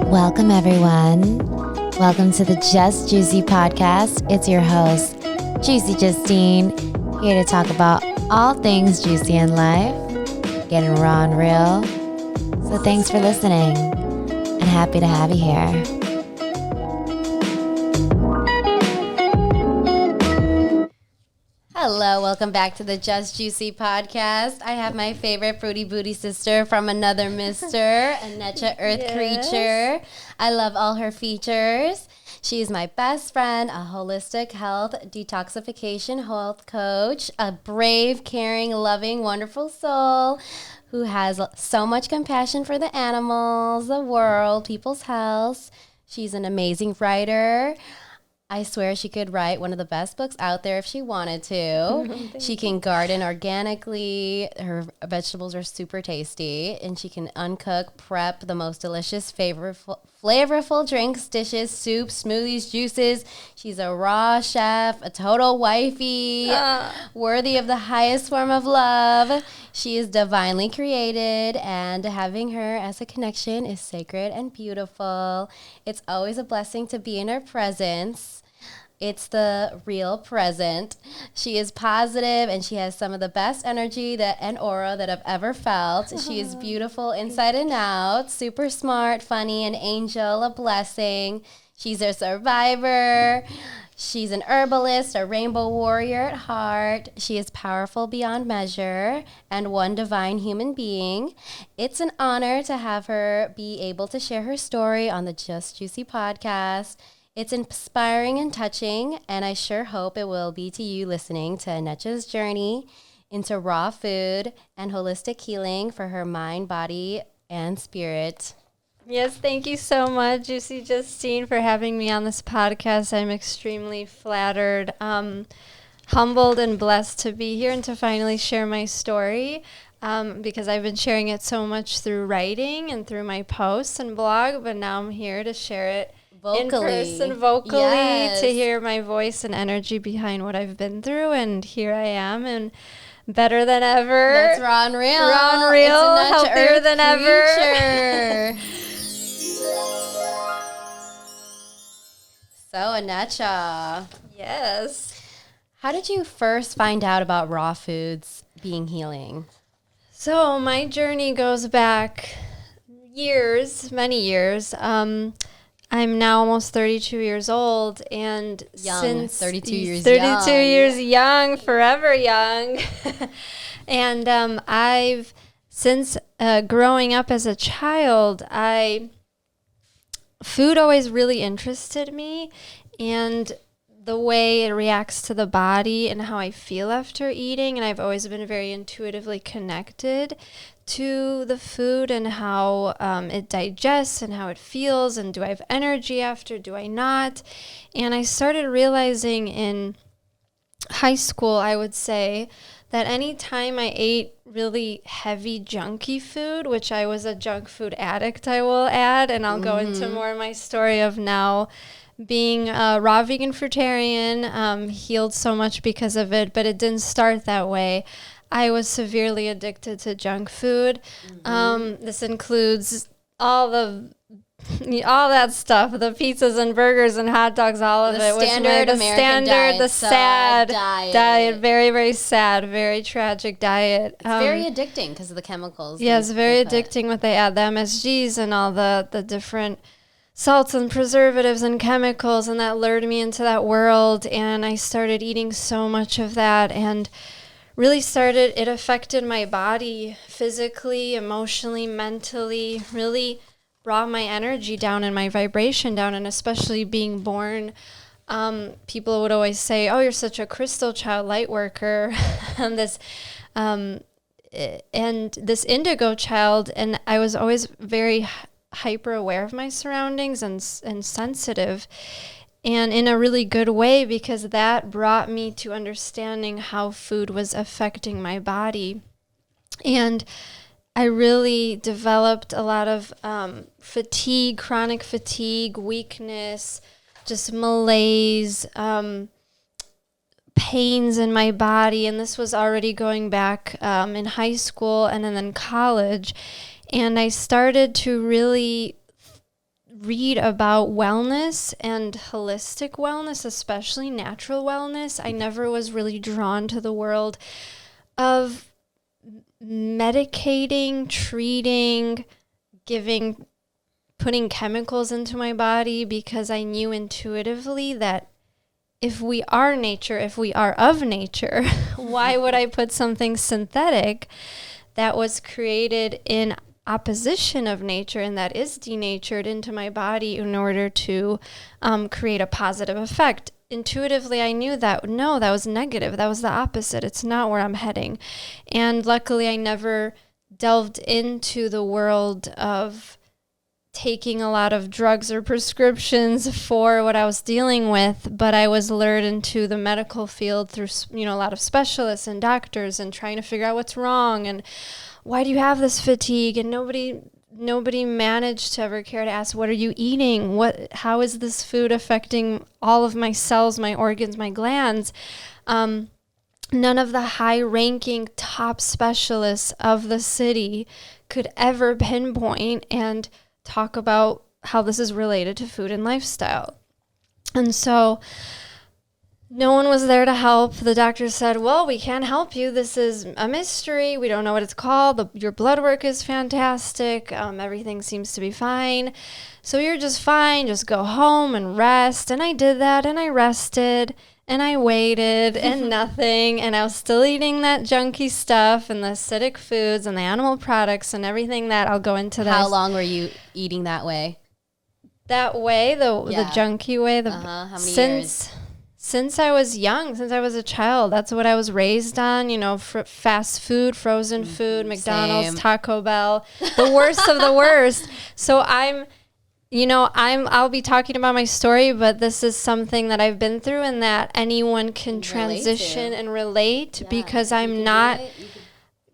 Welcome, everyone. Welcome to the Just Juicy podcast. It's your host, Juicy Justine, here to talk about all things juicy in life, getting raw and real. So thanks for listening, and happy to have you here. Hello, welcome back to the Just Juicy podcast. I have my favorite fruity booty sister from another mister, Anecia Earth Creature. I love all her features. She's my best friend, a holistic health detoxification health coach, a brave, caring, loving, wonderful soul who has so much compassion for the animals, the world, people's health. She's an amazing writer. I swear she could write one of the best books out there if she wanted to. She can garden organically. Her vegetables are super tasty. And she can uncook, prep the most delicious, flavorful drinks, dishes, soups, smoothies, juices. She's a raw chef, a total wifey, worthy of the highest form of love. She is divinely created, and having her as a connection is sacred and beautiful. It's always a blessing to be in her presence. It's the real present. She is positive, and she has some of the best energy and aura that I've ever felt. She is beautiful inside and out, super smart, funny, an angel, a blessing. She's a survivor. She's an herbalist, a rainbow warrior at heart. She is powerful beyond measure and one divine human being. It's an honor to have her be able to share her story on the Just Juicy podcast. It's inspiring and touching, and I sure hope it will be to you listening to Anecia's journey into raw food and holistic healing for her mind, body, and spirit. Yes, thank you so much, Juicy Justine, for having me on this podcast. I'm extremely flattered, humbled, and blessed to be here and to finally share my story because I've been sharing it so much through writing and through my posts and blog, but now I'm here to share it vocally. In person, vocally, yes. To hear my voice and energy behind what I've been through, and here I am, and better than ever. That's raw and real. Raw and real, healthier than ever. So, Anecia. Yes. How did you first find out about raw foods being healing? So, my journey goes back years, many years. I'm now almost 32 years old, and young. Since 32 years 32 young. years young, forever young. And I've, since growing up as a child, food always really interested me, and the way it reacts to the body and how I feel after eating. And I've always been very intuitively connected to the food and how it digests and how it feels, and do I have energy after, do I not? And I started realizing in high school, I would say, that any time I ate really heavy junky food, which I was a junk food addict, I will add, and I'll go into more of my story of now being a raw vegan fruitarian, healed so much because of it, but it didn't start that way. I was severely addicted to junk food. This includes all that stuff, the pizzas and burgers and hot dogs, all of it. The sad diet. Very, very sad, very tragic diet. It's very addicting because of the chemicals. Yes, very addicting what they add, the MSGs and all the different salts and preservatives and chemicals, and that lured me into that world. And I started eating so much of that, and really it affected my body physically, emotionally, mentally, really brought my energy down and my vibration down. And especially being born, people would always say, oh, you're such a crystal child, light worker, and this indigo child. And I was always very hyper aware of my surroundings and sensitive. And in a really good way, because that brought me to understanding how food was affecting my body. And I really developed a lot of fatigue, chronic fatigue, weakness, just malaise, pains in my body. And this was already going back in high school and then college. And I started to really read about wellness and holistic wellness, especially natural wellness, I never was really drawn to the world of medicating, treating, putting chemicals into my body, because I knew intuitively that if we are nature, if we are of nature, why would I put something synthetic that was created in opposition of nature and that is denatured into my body in order to create a positive effect? Intuitively, I knew that, no, that was negative. That was the opposite. It's not where I'm heading. And luckily, I never delved into the world of taking a lot of drugs or prescriptions for what I was dealing with, but I was lured into the medical field through, a lot of specialists and doctors and trying to figure out what's wrong and why do you have this fatigue? And nobody managed to ever care to ask, what are you eating? How is this food affecting all of my cells, my organs, my glands? None of the high-ranking top specialists of the city could ever pinpoint and talk about how this is related to food and lifestyle. And so no one was there to help. The doctor said, well, we can't help you. This is a mystery. We don't know what it's called. Your blood work is fantastic. Everything seems to be fine. So you're just fine. Just go home and rest. And I did that, and I rested, and I waited, and nothing. And I was still eating that junky stuff and the acidic foods and the animal products and everything that I'll go into. How long were you eating that way? That way, the junky way? How many years? Since I was young, since I was a child, that's what I was raised on, fast food, frozen food, McDonald's, Same. Taco Bell, the worst of the worst. So I'll be talking about my story, but this is something that I've been through and that anyone can transition and relate, because I'm not...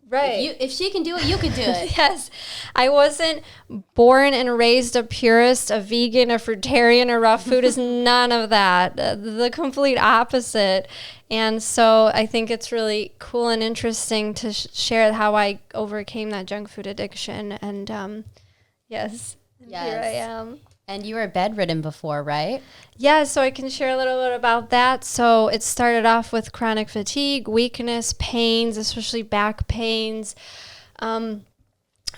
Right. If she can do it, you can do it. Yes. I wasn't born and raised a purist, a vegan, a fruitarian, a raw food is none of that. The complete opposite. And so I think it's really cool and interesting to share how I overcame that junk food addiction. And yes, here I am. And you were bedridden before, right? Yeah, so I can share a little bit about that. So it started off with chronic fatigue, weakness, pains, especially back pains,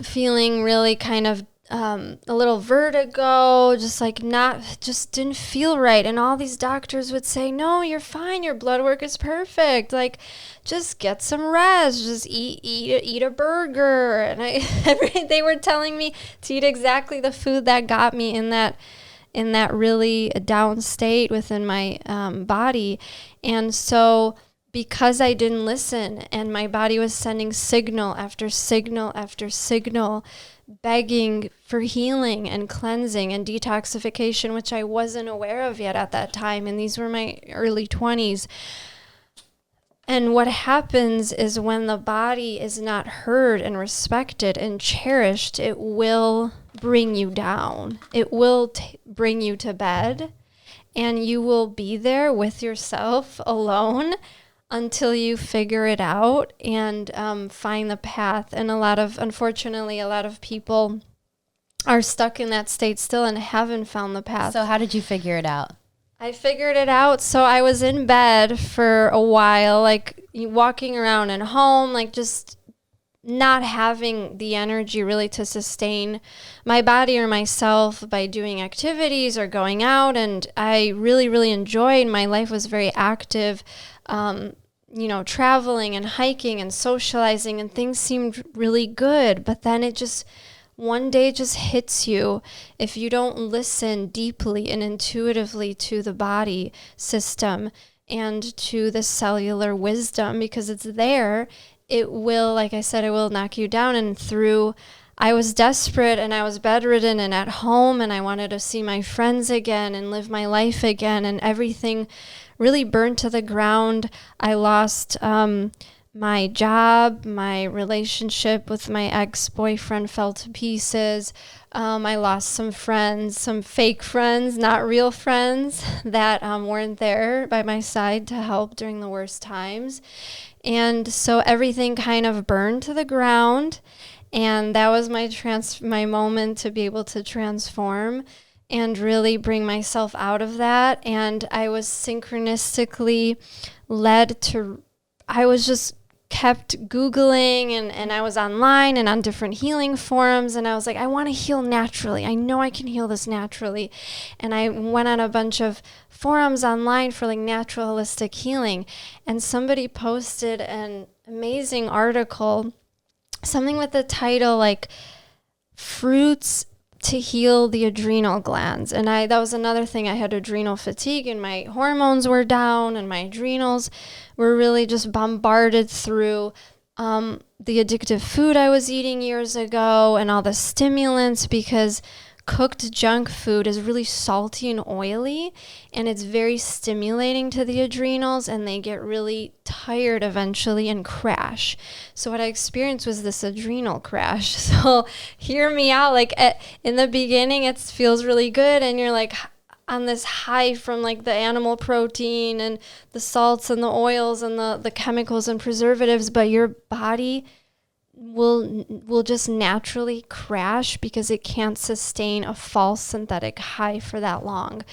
feeling really kind of a little vertigo, just didn't feel right. And all these doctors would say, no, you're fine. Your blood work is perfect. Like, just get some rest. Just eat a burger. And they were telling me to eat exactly the food that got me in that really down state within my body. And so because I didn't listen and my body was sending signal after signal after signal, begging for healing and cleansing and detoxification, which I wasn't aware of yet at that time. And these were my early 20s. And what happens is when the body is not heard and respected and cherished, it will bring you down. It will bring you to bed, and you will be there with yourself alone until you figure it out and find the path. And unfortunately, a lot of people are stuck in that state still and haven't found the path. So how did you figure it out? I figured it out. So I was in bed for a while, like walking around at home, like just not having the energy really to sustain my body or myself by doing activities or going out. And I really, really enjoyed, my life was very active, traveling and hiking and socializing, and things seemed really good. But then one day just hits you if you don't listen deeply and intuitively to the body system and to the cellular wisdom, because it's there. It will, like I said, it will knock you down. And I was desperate and I was bedridden and at home, and I wanted to see my friends again and live my life again, and everything really burned to the ground. I lost my job, my relationship with my ex-boyfriend fell to pieces. I lost some friends, some fake friends, not real friends that weren't there by my side to help during the worst times. And so everything kind of burned to the ground. And that was my moment to be able to transform. and really bring myself out of that. And I was synchronistically led to, I was just kept Googling and I was online and on different healing forums, and I was like, I want to heal naturally. I know I can heal this naturally. And I went on a bunch of forums online for like natural holistic healing, and somebody posted an amazing article, something with the title like fruits to heal the adrenal glands. And that was another thing. I had adrenal fatigue and my hormones were down and my adrenals were really just bombarded through the addictive food I was eating years ago and all the stimulants, because cooked junk food is really salty and oily, and it's very stimulating to the adrenals, and they get really tired eventually and crash. So what I experienced was this adrenal crash. So hear me out. Like in the beginning, it feels really good, and you're like on this high from like the animal protein and the salts and the oils and the chemicals and preservatives, but your body will just naturally crash because it can't sustain a false synthetic high for that long.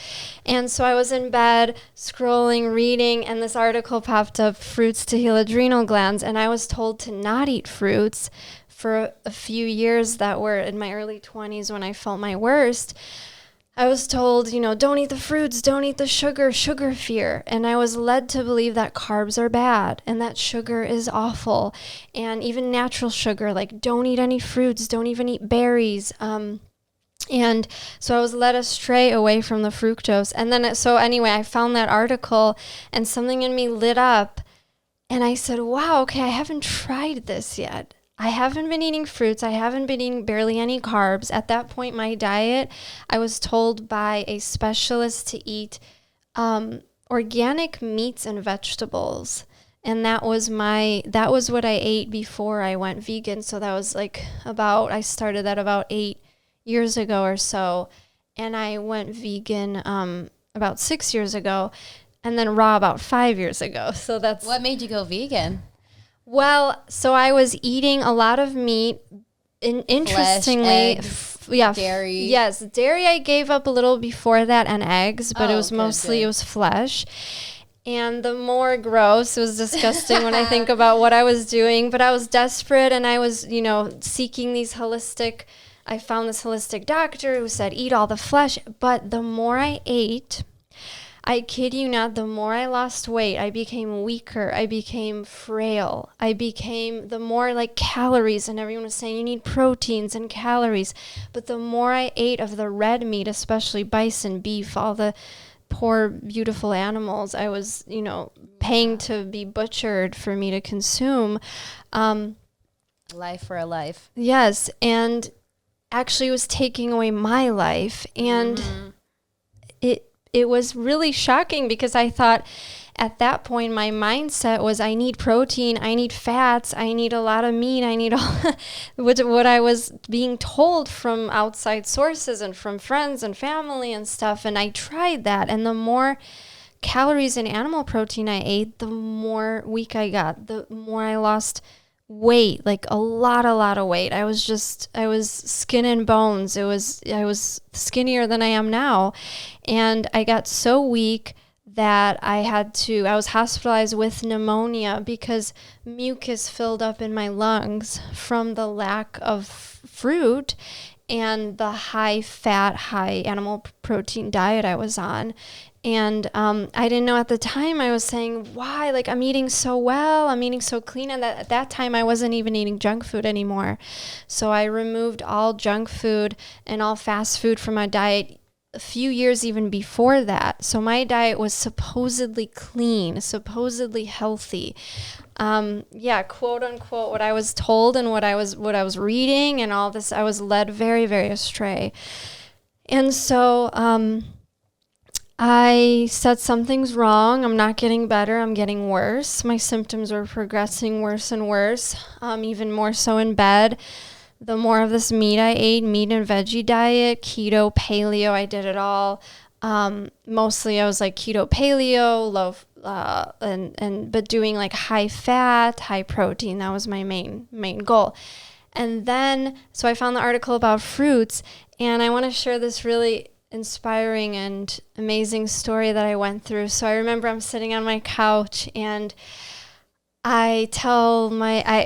And so I was in bed scrolling, reading, and this article popped up, fruits to heal adrenal glands, and I was told to not eat fruits for a few years that were in my early 20s when I felt my worst. I was told, don't eat the fruits, don't eat the sugar fear. And I was led to believe that carbs are bad and that sugar is awful. And even natural sugar, like don't eat any fruits, don't even eat berries. And so I was led astray away from the fructose. And then, so anyway, I found that article and something in me lit up. And I said, wow, okay, I haven't tried this yet. I haven't been eating fruits. I haven't been eating barely any carbs. At that point, my diet, I was told by a specialist to eat organic meats and vegetables. And that was what I ate before I went vegan. So that was I started that about 8 years ago or so. And I went vegan about 6 years ago, and then raw about 5 years ago. So that's... What made you go vegan? Well, so I was eating a lot of meat. Interestingly, dairy. Yes, dairy I gave up a little before that, and eggs, but it was mostly it was flesh. And the more gross, it was disgusting when I think about what I was doing. But I was desperate, and I was, seeking these holistic. I found this holistic doctor who said eat all the flesh. But the more I ate, I kid you not, the more I lost weight, I became weaker. I became frail. The more like calories, and everyone was saying you need proteins and calories. But the more I ate of the red meat, especially bison, beef, all the poor, beautiful animals I was, paying to be butchered for me to consume. Life for a life. Yes. And actually it was taking away my life. And it was really shocking because I thought at that point my mindset was I need protein, I need fats, I need a lot of meat, I need all what I was being told from outside sources and from friends and family and stuff. And I tried that, and the more calories and animal protein I ate, the more weak I got, the more I lost weight, like a lot of weight. I was skin and bones. I was skinnier than I am now. And I got so weak that I was hospitalized with pneumonia because mucus filled up in my lungs from the lack of fruit and the high fat, high animal protein diet I was on. And I didn't know at the time. I was saying, why? Like, I'm eating so well. I'm eating so clean. And at that time, I wasn't even eating junk food anymore. So I removed all junk food and all fast food from my diet a few years even before that. So my diet was supposedly clean, supposedly healthy. Quote unquote, what I was told and what I was reading and all this, I was led very, very astray. And so, I said something's wrong. I'm not getting better. I'm getting worse. My symptoms were progressing worse and worse, even more so in bed. The more of this meat I ate, meat and veggie diet, keto, paleo, I did it all. Mostly I was like keto, paleo, low, but doing like high fat, high protein. That was my main goal. And then, so I found the article about fruits, and I want to share this really inspiring and amazing story that I went through. So I remember I'm sitting on my couch and I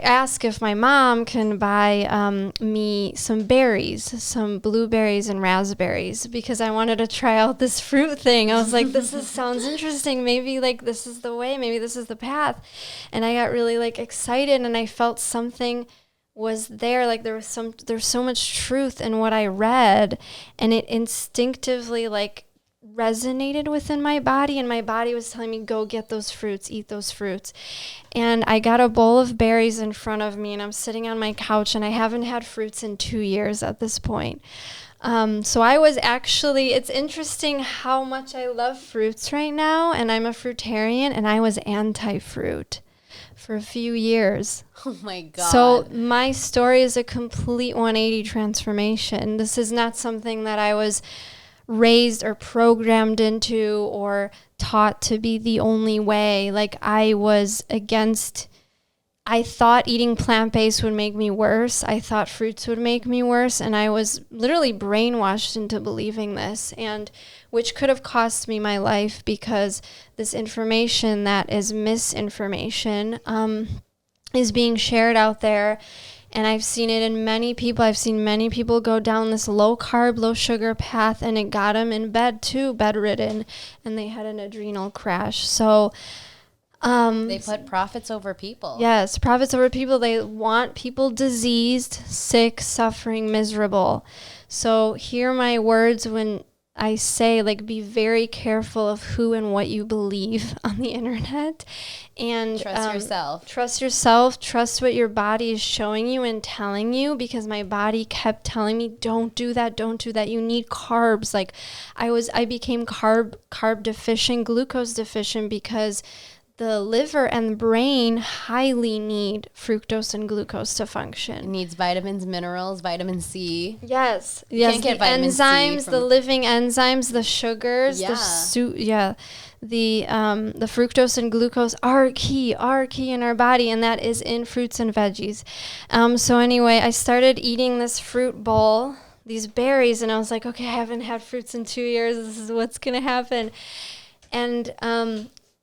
ask if my mom can buy me some berries, some blueberries and raspberries, because I wanted to try out this fruit thing. I was like, sounds interesting. Maybe like this is the way, maybe this is the path. And I got really like excited, and I felt something was there. Like there's so much truth in what I read, and it instinctively like resonated within my body, and my body was telling me, go get those fruits, eat those fruits. And I got a bowl of berries in front of me, and I'm sitting on my couch, and I haven't had fruits in 2 years at this point. So I was actually, it's interesting how much I love fruits right now, and I'm a fruitarian, and I was anti-fruit for a few years. Oh my God. So my story is a complete 180 transformation. This is not something that I was raised or programmed into or taught to be the only way. Like I thought eating plant-based would make me worse. I thought fruits would make me worse. And I was literally brainwashed into believing this, and which could have cost me my life, because this information that is misinformation is being shared out there. And I've seen it in many people. I've seen many people go down this low carb, low sugar path, and it got them in bed too, bedridden, and they had an adrenal crash. So they put profits over people. Yes, profits over people. They want people diseased, sick, suffering, miserable. So hear my words when I say, like, be very careful of who and what you believe on the internet. And trust yourself. Trust yourself. Trust what your body is showing you and telling you, because my body kept telling me, don't do that. Don't do that. You need carbs. Like I became carb deficient, glucose deficient, because the liver and the brain highly need fructose and glucose to function. It needs vitamins, minerals, vitamin C. Yes. You can't get vitamin enzymes, C the living enzymes, the sugars, the fructose and glucose are key in our body, and that is in fruits and veggies. So anyway, I started eating this fruit bowl, these berries, and I was like, okay, I haven't had fruits in 2 years. This is what's going to happen. And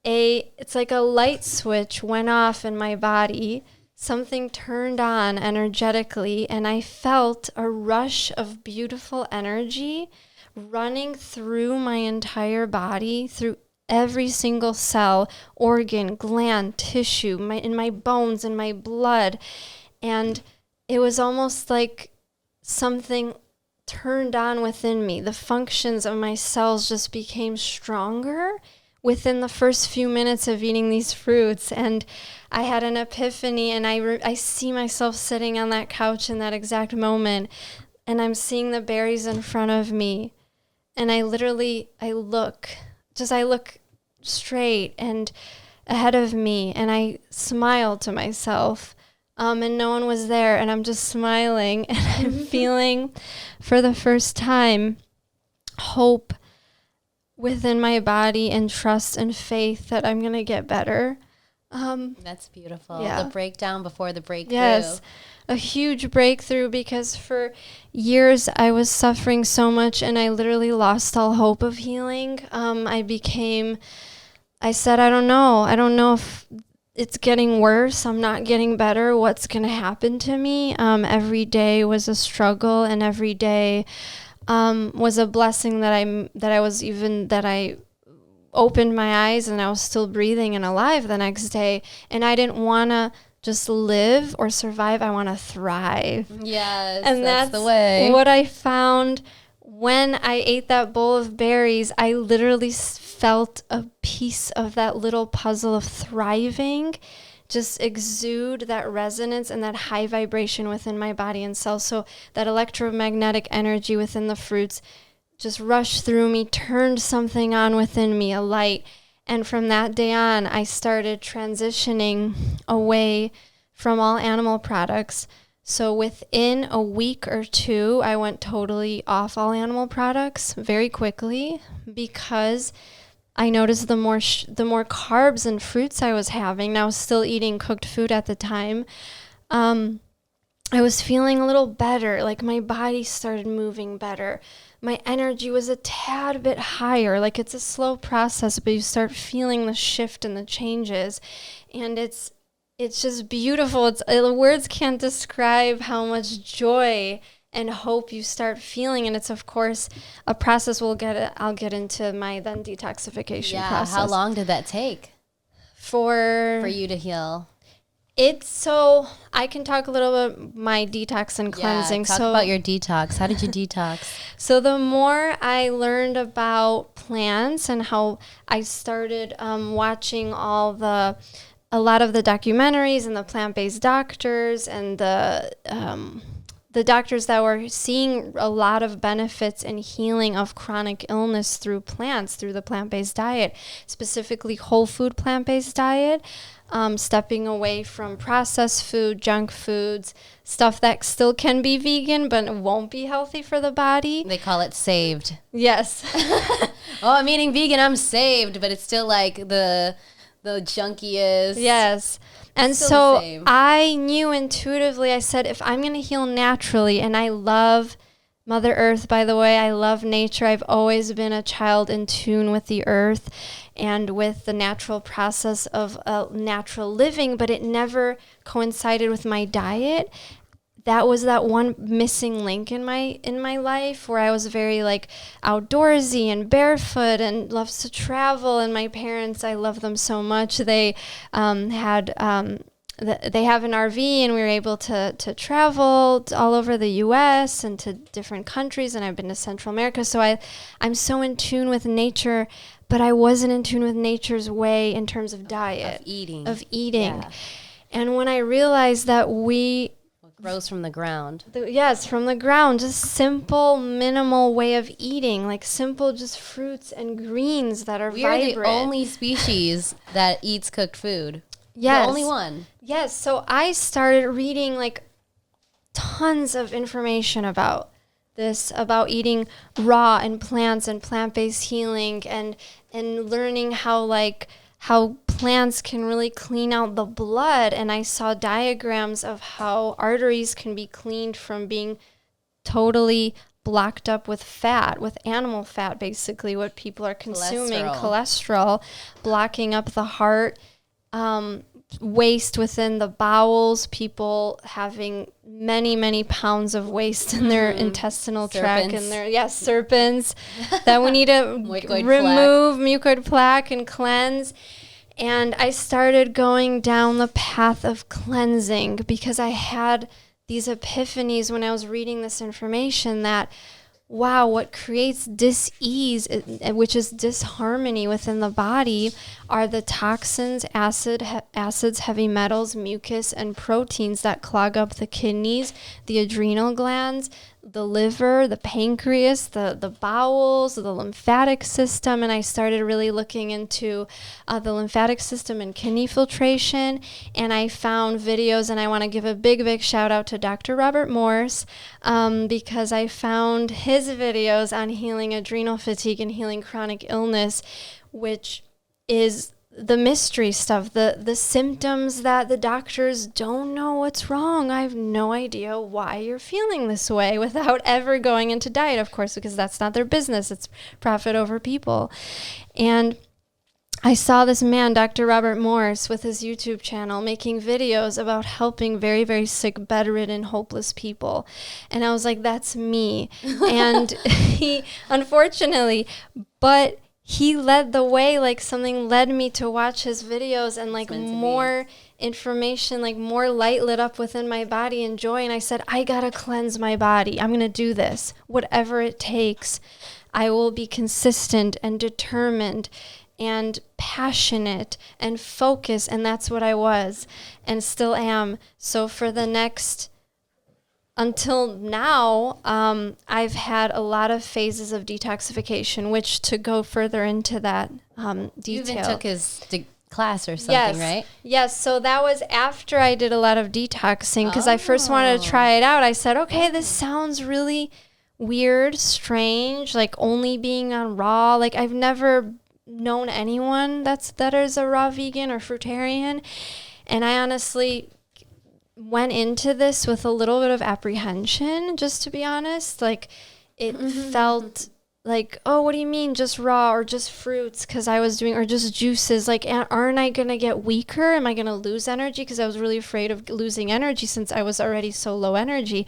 it's like a light switch went off in my body. Something turned on energetically, and I felt a rush of beautiful energy running through my entire body, through every single cell, organ, gland, tissue, in my bones, in my blood. And it was almost like something turned on within me. The functions of my cells just became stronger within the first few minutes of eating these fruits. And I had an epiphany, and I see myself sitting on that couch in that exact moment, and I'm seeing the berries in front of me, and I look straight and ahead of me, and I smile to myself, and no one was there, and I'm just smiling, and I'm feeling for the first time hope within my body, and trust and faith that I'm going to get better. That's beautiful. Yeah. The breakdown before the breakthrough. Yes, a huge breakthrough, because for years I was suffering so much, and I literally lost all hope of healing. I said, I don't know if it's getting worse. I'm not getting better. What's going to happen to me? Every day was a struggle, and every day was a blessing that I opened my eyes and I was still breathing and alive the next day. And I didn't want to just live or survive. I want to thrive. Yes, and that's the way. What I found when I ate that bowl of berries. I literally felt a piece of that little puzzle of thriving just exude that resonance and that high vibration within my body and cells. So that electromagnetic energy within the fruits just rushed through me, turned something on within me, a light. And from that day on, I started transitioning away from all animal products. So within a week or two, I went totally off all animal products very quickly, because I noticed the more carbs and fruits I was having, and I was still eating cooked food at the time, I was feeling a little better. Like my body started moving better. my energy was a tad bit higher. Like, it's a slow process, but you start feeling the shift and the changes. And it's just beautiful. Words can't describe how much joy and hope you start feeling. And it's, of course, a process I'll get into my then detoxification process. How long did that take for you to heal? So I can talk a little bit my detox and cleansing. Talk about your detox. How did you detox? So the more I learned about plants and how I started watching a lot of the documentaries and the plant-based doctors and the doctors that were seeing a lot of benefits and healing of chronic illness through plants, through the plant-based diet, specifically whole food plant-based diet, stepping away from processed food, junk foods, stuff that still can be vegan but won't be healthy for the body. They call it saved. Yes. Oh, I'm eating vegan, I'm saved, but it's still like the junkiest. Yes. And so I knew intuitively, I said, if I'm going to heal naturally, and I love Mother Earth, by the way, I love nature. I've always been a child in tune with the earth and with the natural process of natural living, but it never coincided with my diet. That was that one missing link in my life, where I was very like outdoorsy and barefoot and loves to travel. And my parents, I love them so much. They they have an RV, and we were able to travel all over the U.S. and to different countries. And I've been to Central America. So I'm so in tune with nature, but I wasn't in tune with nature's way in terms of diet. Of eating. Yeah. And when I realized that grows from the ground. Yes, from the ground. Just simple, minimal way of eating. Like simple, just fruits and greens that are vibrant. We are the only species that eats cooked food. Yes. The only one. Yes. So I started reading like tons of information about this, about eating raw and plants and plant-based healing, and learning how plants can really clean out the blood. And I saw diagrams of how arteries can be cleaned from being totally blocked up with fat, with animal fat, basically what people are consuming, cholesterol, blocking up the heart, waste within the bowels, people having many, many pounds of waste in their intestinal tract, and serpents that we need to remove, mucoid plaque, and cleanse. And I started going down the path of cleansing because I had these epiphanies when I was reading this information that, wow, what creates dis-ease, which is disharmony within the body, are the toxins, acids, heavy metals, mucus, and proteins that clog up the kidneys, the adrenal glands, the liver, the pancreas, the bowels, the lymphatic system. And I started really looking into the lymphatic system and kidney filtration. And I found videos, and I want to give a big, big shout out to Dr. Robert Morse, because I found his videos on healing adrenal fatigue and healing chronic illness, which is the mystery stuff, the symptoms that the doctors don't know what's wrong. I have no idea why you're feeling this way without ever going into diet, of course, because that's not their business. It's profit over people. And I saw this man, Dr. Robert Morse, with his YouTube channel making videos about helping very, very sick, bedridden, hopeless people. And I was like, that's me. And he, unfortunately, but he led the way, like something led me to watch his videos, and like more information, like more light lit up within my body and joy. And I said, I gotta cleanse my body. I'm gonna do this, whatever it takes. I will be consistent and determined and passionate and focused. And that's what I was and still am. So for the next, until now, I've had a lot of phases of detoxification, which, to go further into that detail. You even took his class or something, right? Yes. So that was after I did a lot of detoxing, because I first wanted to try it out. I said, okay, this sounds really weird, strange, like only being on raw. Like I've never known anyone that is a raw vegan or fruitarian. And I honestly went into this with a little bit of apprehension, just to be honest. Like, it felt like, oh, what do you mean just raw or just fruits? Because I was doing, or just juices. Like, aren't I going to get weaker? Am I going to lose energy? Because I was really afraid of losing energy since I was already so low energy.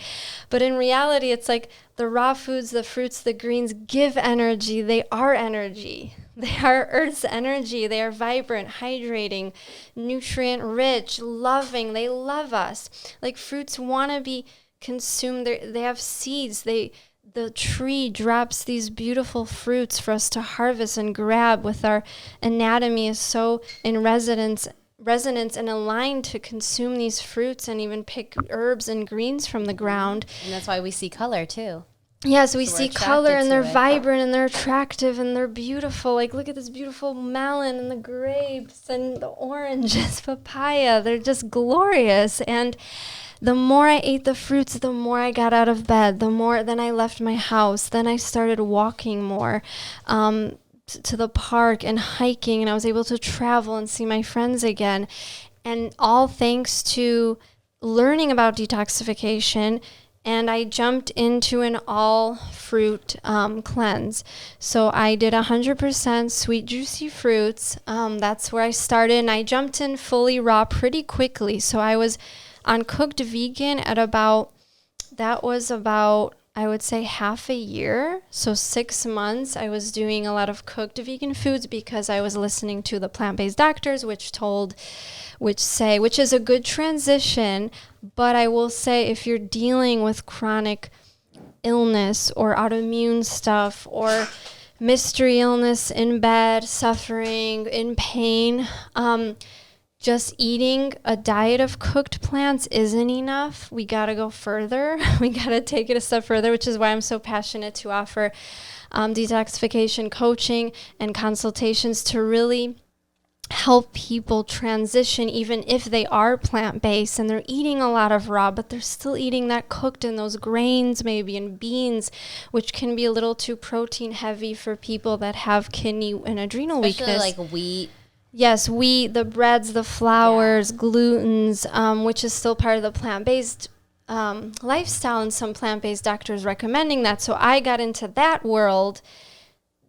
But in reality, it's like the raw foods, the fruits, the greens give energy. They are energy. They are Earth's energy. They are vibrant, hydrating, nutrient rich, loving. They love us. Like, fruits want to be consumed. They have seeds. The tree drops these beautiful fruits for us to harvest and grab. With our anatomy is so in resonance and aligned to consume these fruits and even pick herbs and greens from the ground. And that's why we see color too. Yes, we see color, and they're vibrant and they're attractive and they're beautiful. Like, look at this beautiful melon and the grapes and the oranges, papaya. They're just glorious. And the more I ate the fruits, the more I got out of bed, then I left my house. Then I started walking more to the park and hiking, and I was able to travel and see my friends again. And all thanks to learning about detoxification. And I jumped into an all fruit cleanse. So I did 100% sweet, juicy fruits. That's where I started. And I jumped in fully raw pretty quickly. So I was on cooked vegan at about, I would say half a year. So 6 months I was doing a lot of cooked vegan foods because I was listening to the plant-based doctors, which is a good transition. But I will say, if you're dealing with chronic illness or autoimmune stuff or mystery illness in bed, suffering, in pain, just eating a diet of cooked plants isn't enough. We got to go further. We got to take it a step further, which is why I'm so passionate to offer detoxification coaching and consultations to really help people transition, even if they are plant-based and they're eating a lot of raw, but they're still eating that cooked in those grains maybe and beans, which can be a little too protein heavy for people that have kidney and adrenal weakness. Especially like wheat. Yes, wheat, the breads, the flours, glutens, which is still part of the plant-based lifestyle, and some plant-based doctors recommending that. So I got into that world.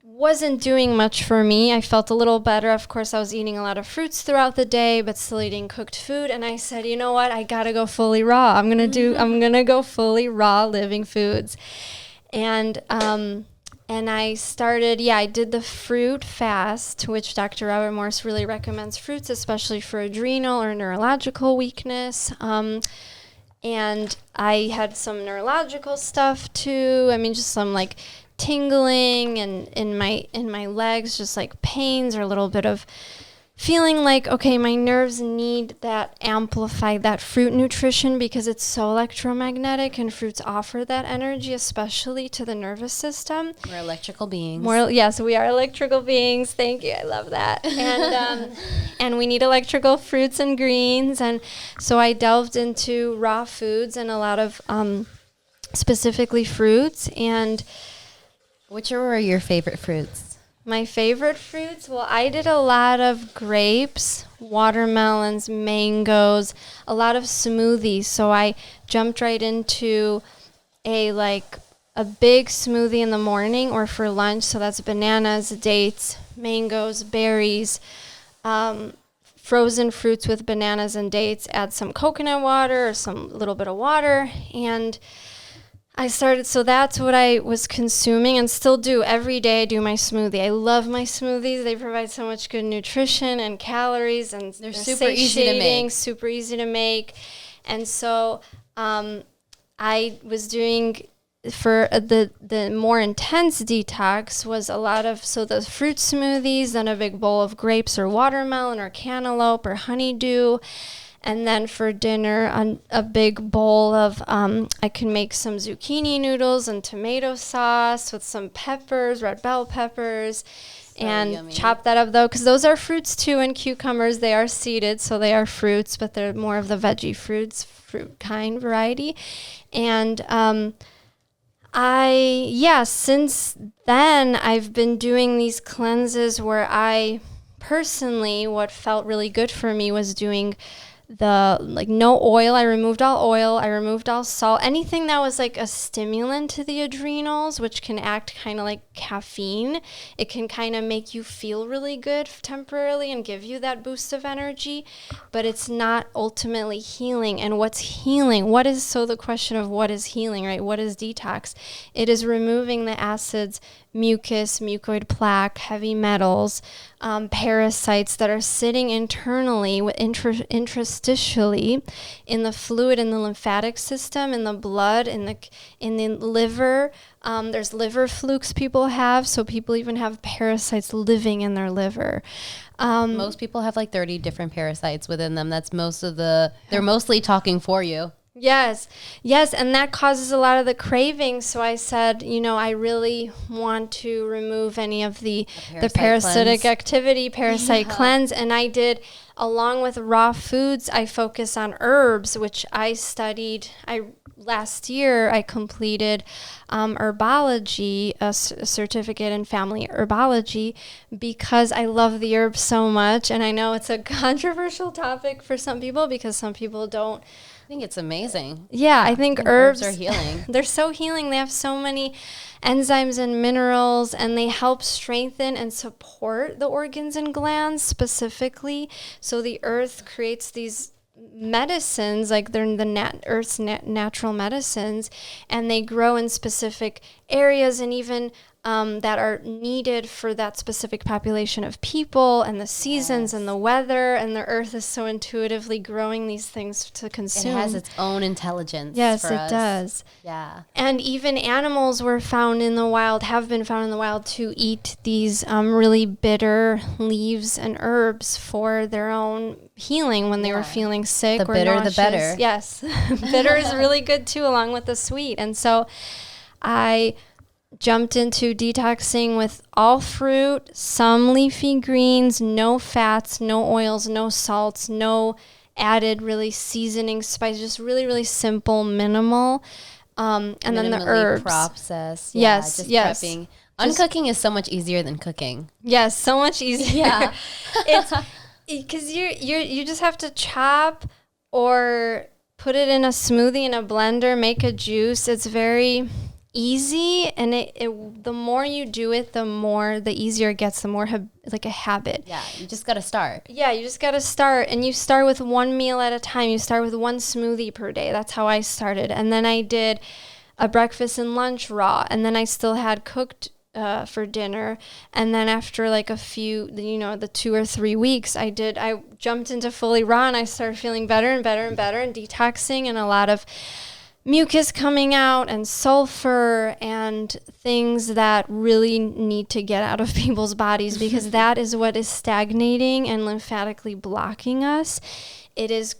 Wasn't doing much for me. I felt a little better. Of course, I was eating a lot of fruits throughout the day, but still eating cooked food. And I said, you know what? I got to go fully raw. I'm going to go fully raw living foods. And I started, I did the fruit fast, which Dr. Robert Morse really recommends fruits, especially for adrenal or neurological weakness. And I had some neurological stuff too. I mean, just some like tingling and in my legs, just like pains or a little bit of feeling like, okay, my nerves need that amplified, that fruit nutrition, because it's so electromagnetic and fruits offer that energy, especially to the nervous system. We're electrical beings. Yes, we are electrical beings. Thank you. I love that. And and we need electrical fruits and greens. And so I delved into raw foods and a lot of specifically fruits. And which were your favorite fruits? My favorite fruits? Well, I did a lot of grapes, watermelons, mangoes, a lot of smoothies. So I jumped right into a big smoothie in the morning or for lunch. So that's bananas, dates, mangoes, berries, frozen fruits with bananas and dates. Add some coconut water or some little bit of water, and I started, so that's what I was consuming and still do. Every day I do my smoothie. I love my smoothies. They provide so much good nutrition and calories, and they're super easy to make. Super easy to make. And so I was doing, for the more intense detox, was a lot of, so the fruit smoothies, then a big bowl of grapes or watermelon or cantaloupe or honeydew. And then for dinner, a big bowl of, I can make some zucchini noodles and tomato sauce with some peppers, red bell peppers, and yummy. Chop that up, though, because those are fruits, too, and cucumbers. They are seeded, so they are fruits, but they're more of the veggie fruit kind variety. And since then, I've been doing these cleanses where I, personally, what felt really good for me was doing no oil. I removed all oil. I removed all salt. Anything that was like a stimulant to the adrenals, which can act kind of like caffeine. It can kind of make you feel really good temporarily and give you that boost of energy, but it's not ultimately healing. And what's healing? The question of what is healing, right? What is detox? It is removing the acids, mucus, mucoid plaque, heavy metals, parasites that are sitting internally, interstitially in the fluid, in the lymphatic system, in the blood, in the liver. There's liver flukes people have, so people even have parasites living in their liver. Most people have like 30 different parasites within them. That's they're mostly talking for you. Yes, and that causes a lot of the cravings. So I said, I really want to remove any of the parasitic activity, parasite cleanse. And I did, along with raw foods, I focus on herbs, which I studied. Last year, I completed herbology, a certificate in family herbology, because I love the herbs so much. And I know it's a controversial topic for some people because some people don't. I think it's amazing. Yeah, I think herbs are healing. They're so healing. They have so many enzymes and minerals, and they help strengthen and support the organs and glands specifically. So the earth creates these medicines, like they're the earth's natural medicines, and they grow in specific areas and even that are needed for that specific population of people and the seasons and the weather, and the earth is so intuitively growing these things to consume. It has its own intelligence. Yes, it does. Yeah. And even animals have been found in the wild to eat these really bitter leaves and herbs for their own healing when they were feeling sick or bitter, nauseous. the better. Yes. Bitter is really good too, along with the sweet. And so I jumped into detoxing with all fruit, some leafy greens, no fats, no oils, no salts, no added really seasoning spice, just really, really simple, minimal. And then the herbs. Process. Yes, just yes. prepping. Uncooking is so much easier than cooking. Yes, so much easier. Yeah. It's because you just have to chop or put it in a smoothie, in a blender, make a juice. It's very easy, and the more you do it, the easier it gets, the more like a habit. Yeah, you just got to start. Yeah, you just got to start, and you start with one meal at a time. You start with one smoothie per day. That's how I started. And then I did a breakfast and lunch raw, and then I still had cooked for dinner. And then after like a few, the 2 or 3 weeks, I jumped into fully raw, and I started feeling better and better and better, and detoxing, and a lot of mucus coming out and sulfur and things that really need to get out of people's bodies, because that is what is stagnating and lymphatically blocking us. It is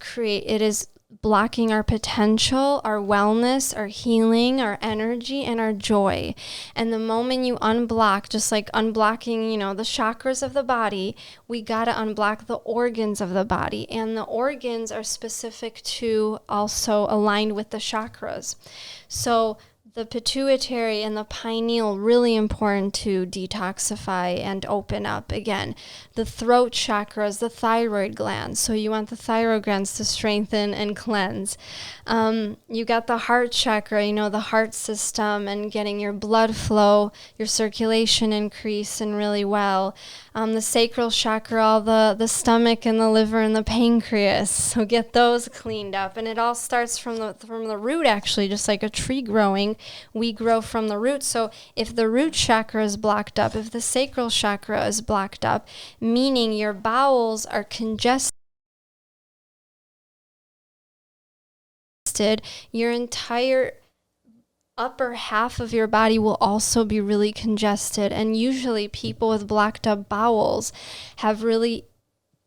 blocking our potential, our wellness, our healing, our energy, and our joy. And the moment you unblock, just like unblocking, the chakras of the body, we got to unblock the organs of the body. And the organs are specific to, also aligned with the chakras. So the pituitary and the pineal, really important to detoxify and open up. Again, the throat chakras, the thyroid glands. So you want the thyroid glands to strengthen and cleanse. You got the heart chakra, the heart system, and getting your blood flow, your circulation increase and really well. The sacral chakra, all the stomach and the liver and the pancreas. So get those cleaned up. And it all starts from the root, actually, just like a tree growing. We grow from the root. So if the root chakra is blocked up, if the sacral chakra is blocked up, meaning your bowels are congested, your entire upper half of your body will also be really congested. And usually people with blocked up bowels have really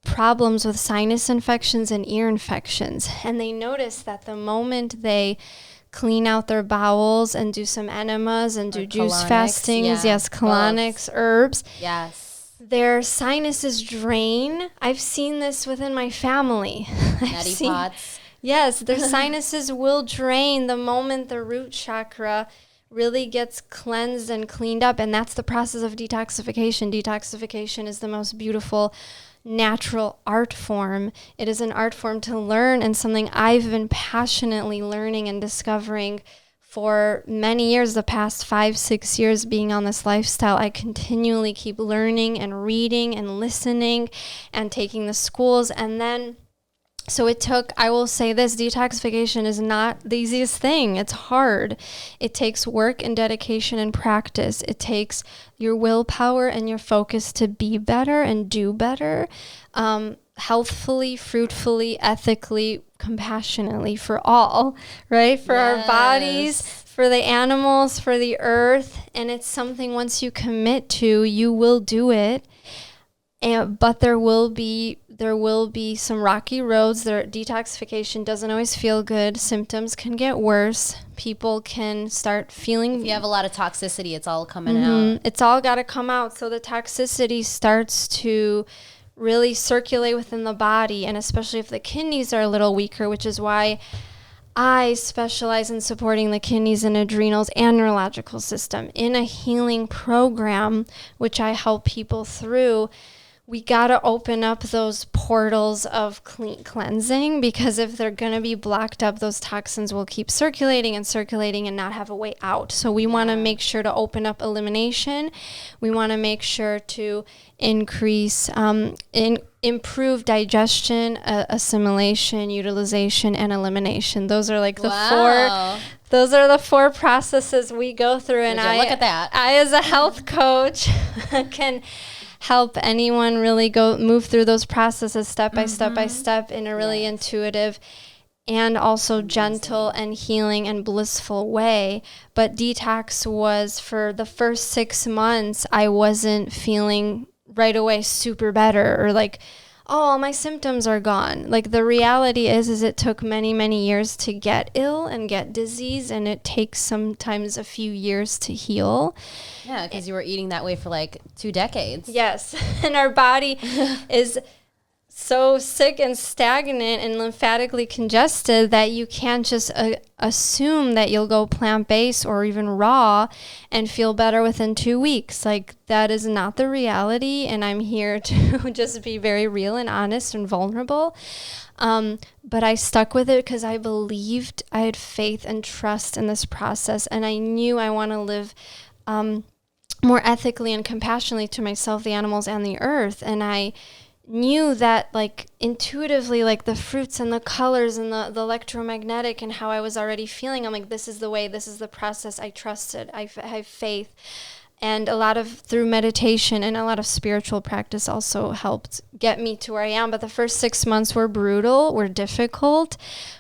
problems with sinus infections and ear infections. And they notice that the moment they clean out their bowels and do some enemas and do juice fastings, colonics, herbs, their sinuses drain. I've seen this within my family. Neti pots. Yes, their sinuses will drain the moment the root chakra really gets cleansed and cleaned up. And that's the process of detoxification. Detoxification is the most beautiful natural art form. It is an art form to learn, and something I've been passionately learning and discovering for many years, the past 5-6 years being on this lifestyle. I continually keep learning and reading and listening and taking the schools. And then, so it took, I will say this, detoxification is not the easiest thing. It's hard. It takes work and dedication and practice. It takes your willpower and your focus to be better and do better, healthfully, fruitfully, ethically, compassionately for all, right? For our bodies, for the animals, for the earth. And it's something once you commit to, you will do it. But there will be some rocky roads. Detoxification doesn't always feel good. Symptoms can get worse. People can start feeling... If you have a lot of toxicity, it's all coming out. It's all got to come out. So the toxicity starts to really circulate within the body, and especially if the kidneys are a little weaker, which is why I specialize in supporting the kidneys and adrenals and neurological system in a healing program, which I help people through. We got to open up those portals of cleansing, because if they're going to be blocked up, those toxins will keep circulating and not have a way out. So we want to make sure to open up elimination. We want to make sure to increase, improve digestion, assimilation, utilization, and elimination. Those are like the four. Those are the 4 processes we go through. And look at that. I, as a health coach, can help anyone really move through those processes step by step in a really intuitive and also gentle and healing and blissful way. But detox was, for the first 6 months, I wasn't feeling right away super better, or like, oh, all my symptoms are gone. Like, the reality is it took many, many years to get ill and get disease, and it takes sometimes a few years to heal. Yeah, because you were eating that way for like 2 decades. Yes, and our body is so sick and stagnant and lymphatically congested that you can't just assume that you'll go plant-based or even raw and feel better within 2 weeks. Like, that is not the reality, and I'm here to just be very real and honest and vulnerable. But I stuck with it because I believed, I had faith and trust in this process, and I knew I want to live more ethically and compassionately to myself, the animals, and the earth. And I knew that, like, intuitively, like the fruits and the colors and the electromagnetic and how I was already feeling, I'm like, this is the way, this is the process. I trusted, I have faith. And a lot of, through meditation and a lot of spiritual practice also helped get me to where I am. But the first 6 months were brutal, were difficult,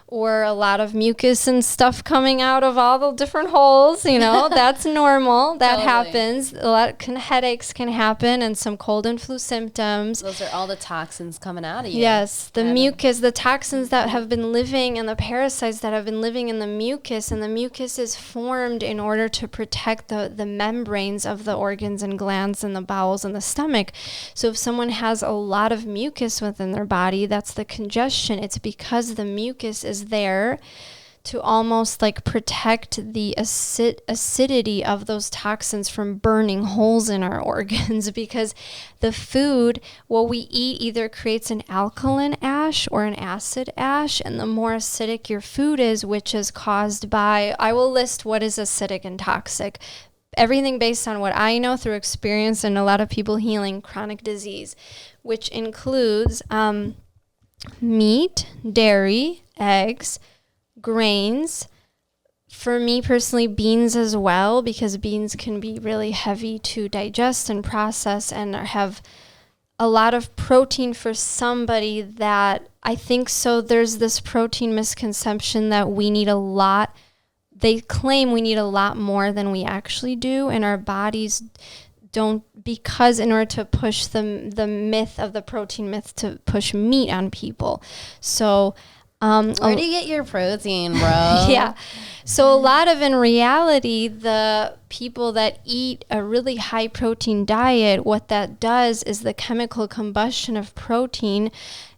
or a lot of mucus and stuff coming out of all the different holes, you know, that's normal. That happens. A lot of headaches can happen, and some cold and flu symptoms. Those are all the toxins coming out of you. Yes, the mucus, the toxins that have been living, and the parasites that have been living in the mucus, and the mucus is formed in order to protect the membranes of the organs and glands and the bowels and the stomach. So if someone has a lot of mucus within their body, that's the congestion. It's because the mucus is there to almost like protect the acidity of those toxins from burning holes in our organs, because the food, what we eat, either creates an alkaline ash or an acid ash, and the more acidic your food is, which is caused by, I will list what is acidic and toxic. Everything based on what I know through experience and a lot of people healing chronic disease, which includes meat, dairy, eggs, grains. For me personally, beans as well, because beans can be really heavy to digest and process and have a lot of protein for somebody that I think so. There's this protein misconception that we need a lot. They claim we need a lot more than we actually do, and our bodies don't, because in order to push the myth of the protein myth, to push meat on people. So where do you get your protein, bro? Yeah. So a lot of, in reality, the people that eat a really high protein diet, what that does is the chemical combustion of protein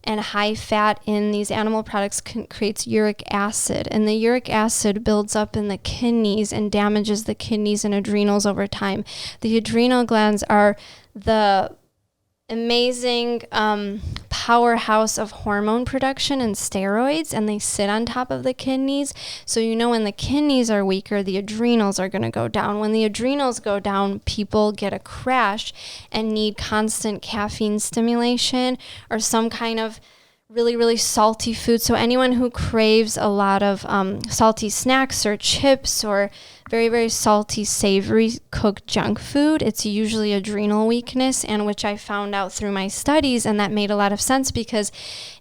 and high fat in these animal products creates uric acid. And the uric acid builds up in the kidneys and damages the kidneys and adrenals over time. The adrenal glands are the amazing powerhouse of hormone production and steroids, and they sit on top of the kidneys. So when the kidneys are weaker, the adrenals are going to go down. When the adrenals go down, people get a crash and need constant caffeine stimulation or some kind of really, really salty food. So anyone who craves a lot of salty snacks or chips or very, very salty, savory cooked junk food, it's usually adrenal weakness, and which I found out through my studies, and that made a lot of sense because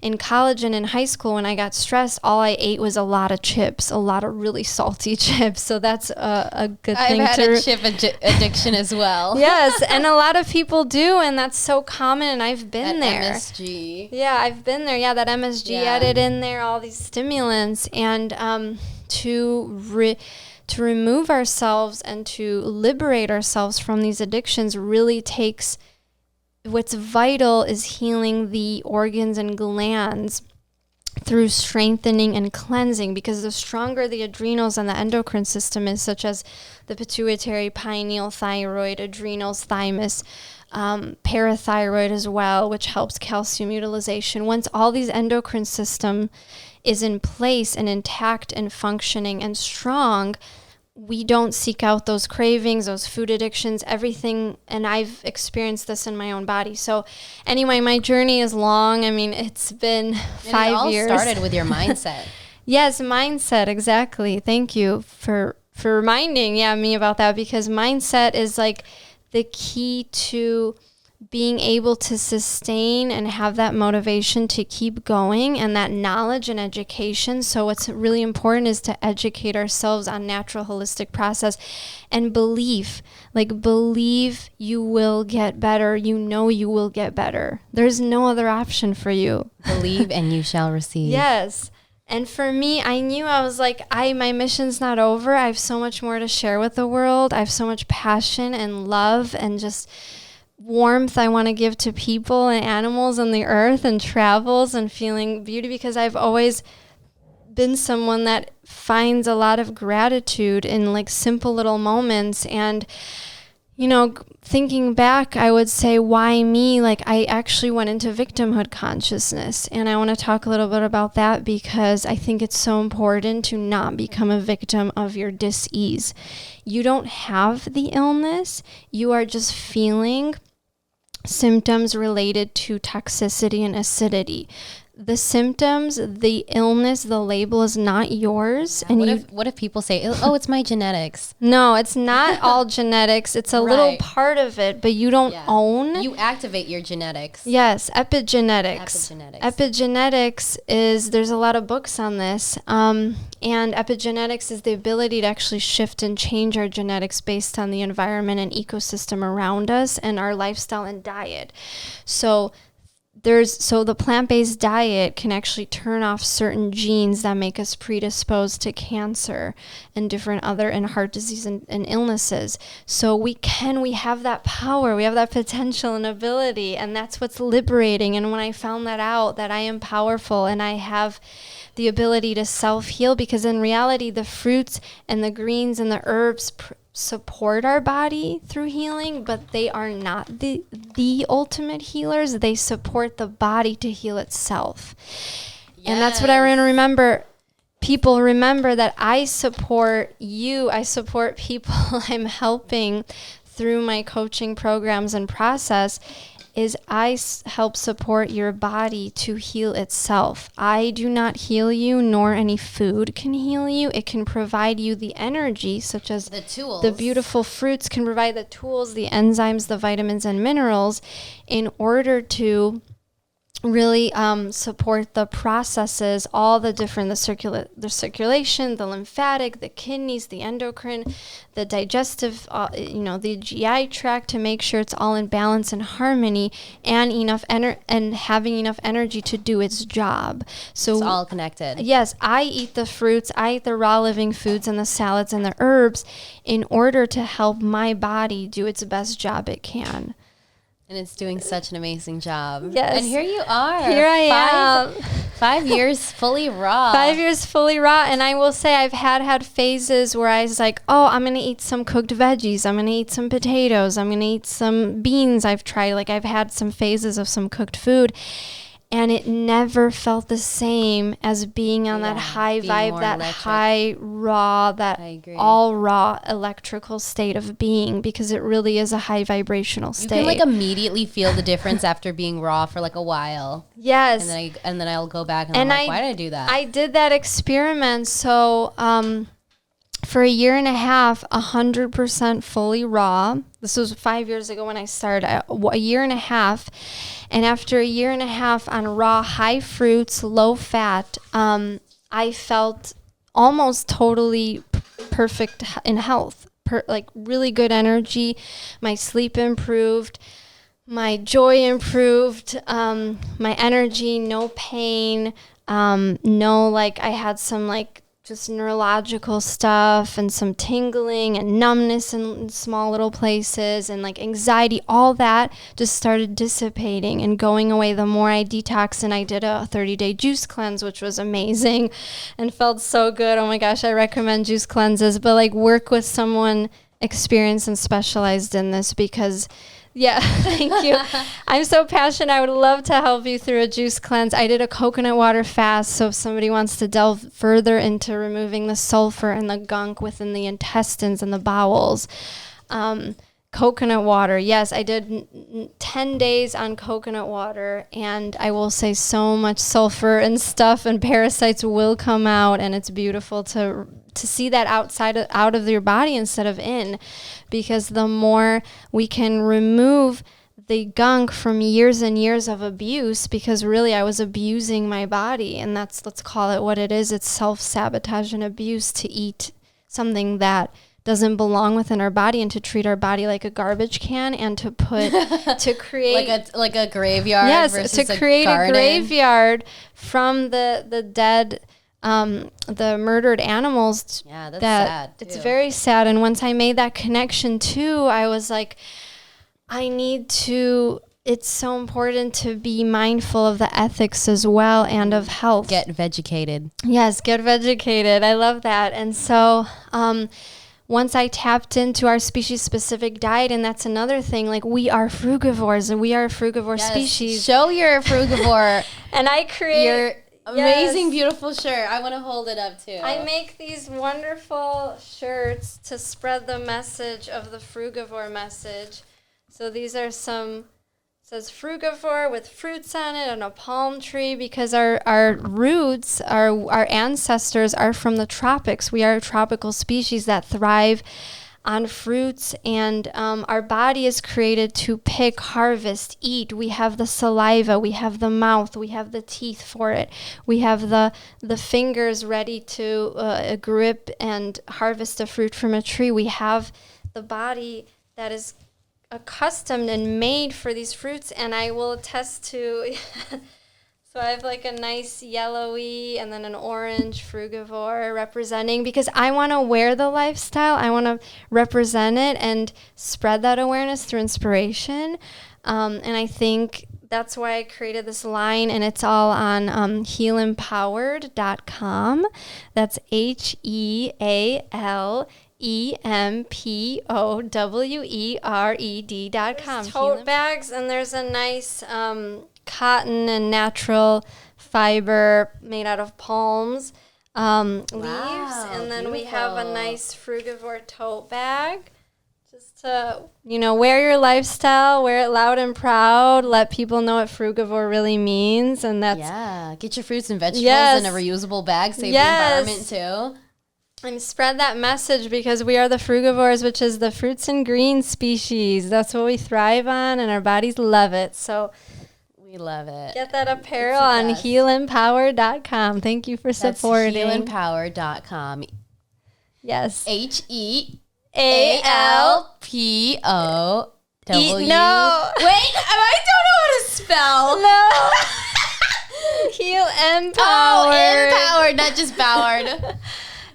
in college and in high school when I got stressed, all I ate was a lot of chips, a lot of really salty chips. So that's a good thing. I've had a chip addiction as well. Yes, and a lot of people do, and that's so common, and I've been there. MSG. Yeah, I've been there. Yeah, that MSG added in there, all these stimulants, and to remove ourselves and to liberate ourselves from these addictions really takes, what's vital is healing the organs and glands through strengthening and cleansing, because the stronger the adrenals and the endocrine system is, such as the pituitary, pineal, thyroid, adrenals, thymus, parathyroid as well, which helps calcium utilization. Once all these endocrine system is in place and intact and functioning and strong, we don't seek out those cravings, those food addictions, everything. And I've experienced this in my own body. So anyway, my journey is long. I mean, it's been 5 years. It all started with your mindset. Yes, mindset. Exactly. Thank you for reminding me about that, because mindset is like the key to being able to sustain and have that motivation to keep going, and that knowledge and education. So what's really important is to educate ourselves on natural holistic process and belief. Like, believe you will get better. You will get better. There's no other option for you. Believe and you shall receive. Yes. And for me, I knew, I was like, my mission's not over. I have so much more to share with the world. I have so much passion and love and just warmth I want to give to people and animals and the earth and travels and feeling beauty, because I've always been someone that finds a lot of gratitude in like simple little moments. And thinking back, I would say, why me? Like, I actually went into victimhood consciousness, and I want to talk a little bit about that because I think it's so important to not become a victim of your dis-ease. You don't have the illness. You are just feeling symptoms related to toxicity and acidity. The symptoms, the illness, the label is not yours. Yeah, and what if people say, oh, it's my genetics? No, it's not all genetics. It's a little part of it, but you don't own. You activate your genetics. Yes, epigenetics. Epigenetics is, there's a lot of books on this. And epigenetics is the ability to actually shift and change our genetics based on the environment and ecosystem around us and our lifestyle and diet. So the plant-based diet can actually turn off certain genes that make us predisposed to cancer and different other and heart disease and illnesses. So we have that power, we have that potential and ability, and that's what's liberating. And when I found that out, that I am powerful and I have the ability to self-heal, because in reality, the fruits and the greens and the herbs support our body through healing, but they are not the ultimate healers. They support the body to heal itself. Yes. And that's what I want to remember. People, remember that I support you. I support people I'm helping through my coaching programs and process. Is I help support your body to heal itself. I do not heal you, nor any food can heal you. It can provide you the energy, such as the tools. The beautiful fruits can provide the tools, the enzymes, the vitamins and minerals, in order to really support the processes, all the different, the circulation, the lymphatic, the kidneys, the endocrine, the digestive, the GI tract, to make sure it's all in balance and harmony, and and having enough energy to do its job. So it's all connected. Yes, I eat the fruits, I eat the raw living foods and the salads and the herbs in order to help my body do its best job it can. And it's doing such an amazing job. Yes. And here you are. Here I am. 5 years fully raw. 5 years fully raw. And I will say I've had phases where I was like, oh, I'm going to eat some cooked veggies. I'm going to eat some potatoes. I'm going to eat some beans. I've tried, like I've had some phases of some cooked food. And it never felt the same as being on that high vibe, that electric. High raw, that all raw electrical state of being, because it really is a high vibrational state. You can like immediately feel the difference after being raw for like a while. Yes. And then I'll go back and I'm like, why did I do that? I did that experiment. So for a year and a half, 100% fully raw. This was 5 years ago when I started, a year and a half. And after a year and a half on raw, high fruits, low fat, I felt almost totally perfect in health, like really good energy. My sleep improved, my joy improved, my energy, no pain, no, like I had some like just neurological stuff and some tingling and numbness in small little places and like anxiety, all that just started dissipating and going away the more I detoxed. And I did a 30-day juice cleanse, which was amazing and felt so good. Oh my gosh, I recommend juice cleanses, but like work with someone experienced and specialized in this, because thank you. I'm so passionate. I would love to help you through a juice cleanse. I did a coconut water fast, so if somebody wants to delve further into removing the sulfur and the gunk within the intestines and the bowels, coconut water. Yes, I did 10 days on coconut water, and I will say so much sulfur and stuff and parasites will come out, and it's beautiful to see that out of your body instead of in, because the more we can remove the gunk from years and years of abuse, because really I was abusing my body, and let's call it what it is. It's self-sabotage and abuse to eat something that doesn't belong within our body and to treat our body like a garbage can and to create like a graveyard. Yes, versus to create a graveyard from the dead, the murdered animals. Yeah, that's sad too. It's very sad. And once I made that connection too, I was like, it's so important to be mindful of the ethics as well and of health. Get vegucated. Yes, get vegucated. I love that. And so once I tapped into our species-specific diet, and that's another thing, like we are frugivores, and we are a frugivore species. Show you're a frugivore. And I create your amazing, beautiful shirt. I want to hold it up too. I make these wonderful shirts to spread the message of the frugivore message. So these are says frugivore with fruits on it and a palm tree, because our roots, our ancestors are from the tropics. We are a tropical species that thrive on fruits, and our body is created to pick, harvest, eat. We have the saliva, we have the mouth, we have the teeth for it. We have the fingers ready to grip and harvest a fruit from a tree. We have the body that is accustomed and made for these fruits, and I will attest to so I have like a nice yellowy and then an orange frugivore representing, because I want to wear the lifestyle, I want to represent it and spread that awareness through inspiration, and I think that's why I created this line, and it's all on healempowered.com. That's HEALEMPOWERED.com. Tote bags, and there's a nice cotton and natural fiber made out of palms leaves, and then we have a nice frugivore tote bag. Just to, wear your lifestyle, wear it loud and proud, let people know what frugivore really means, and that's... Yeah, get your fruits and vegetables in a reusable bag, save the environment too. And spread that message, because we are the frugivores, which is the fruits and green species. That's what we thrive on, and our bodies love it. So we love it. Get that apparel on healempowered.com. Thank you for supporting. That's healempowered.com. Yes. HEALPOW. No. Wait, I don't know how to spell. No. Heal Empowered. Oh, empowered, not just powered.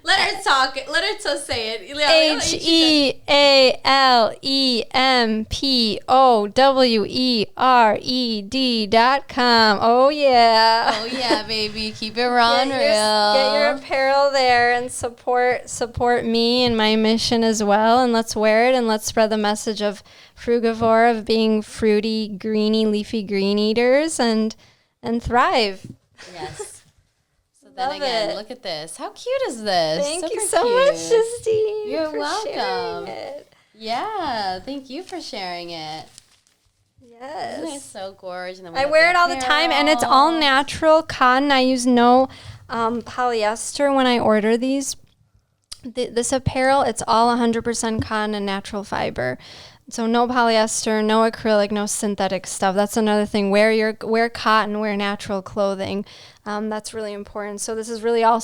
Let her talk. Let her say it. HEALEMPOWERED.com. Oh, yeah. Oh, yeah, baby. Keep it raw and real. Get your apparel there and support me and my mission as well. And let's wear it and let's spread the message of frugivore, of being fruity, greeny, leafy green eaters and thrive. Yes. Then again, look at this. How cute is this? Thank you so much, Justine. You're welcome. Yeah, thank you for sharing it. Yes. Isn't it so gorgeous? And then I wear it all the time, and it's all natural cotton. I use no polyester when I order these. This apparel, it's all 100% cotton and natural fiber. So no polyester, no acrylic, no synthetic stuff. That's another thing. Wear cotton, wear natural clothing. That's really important. So this is really all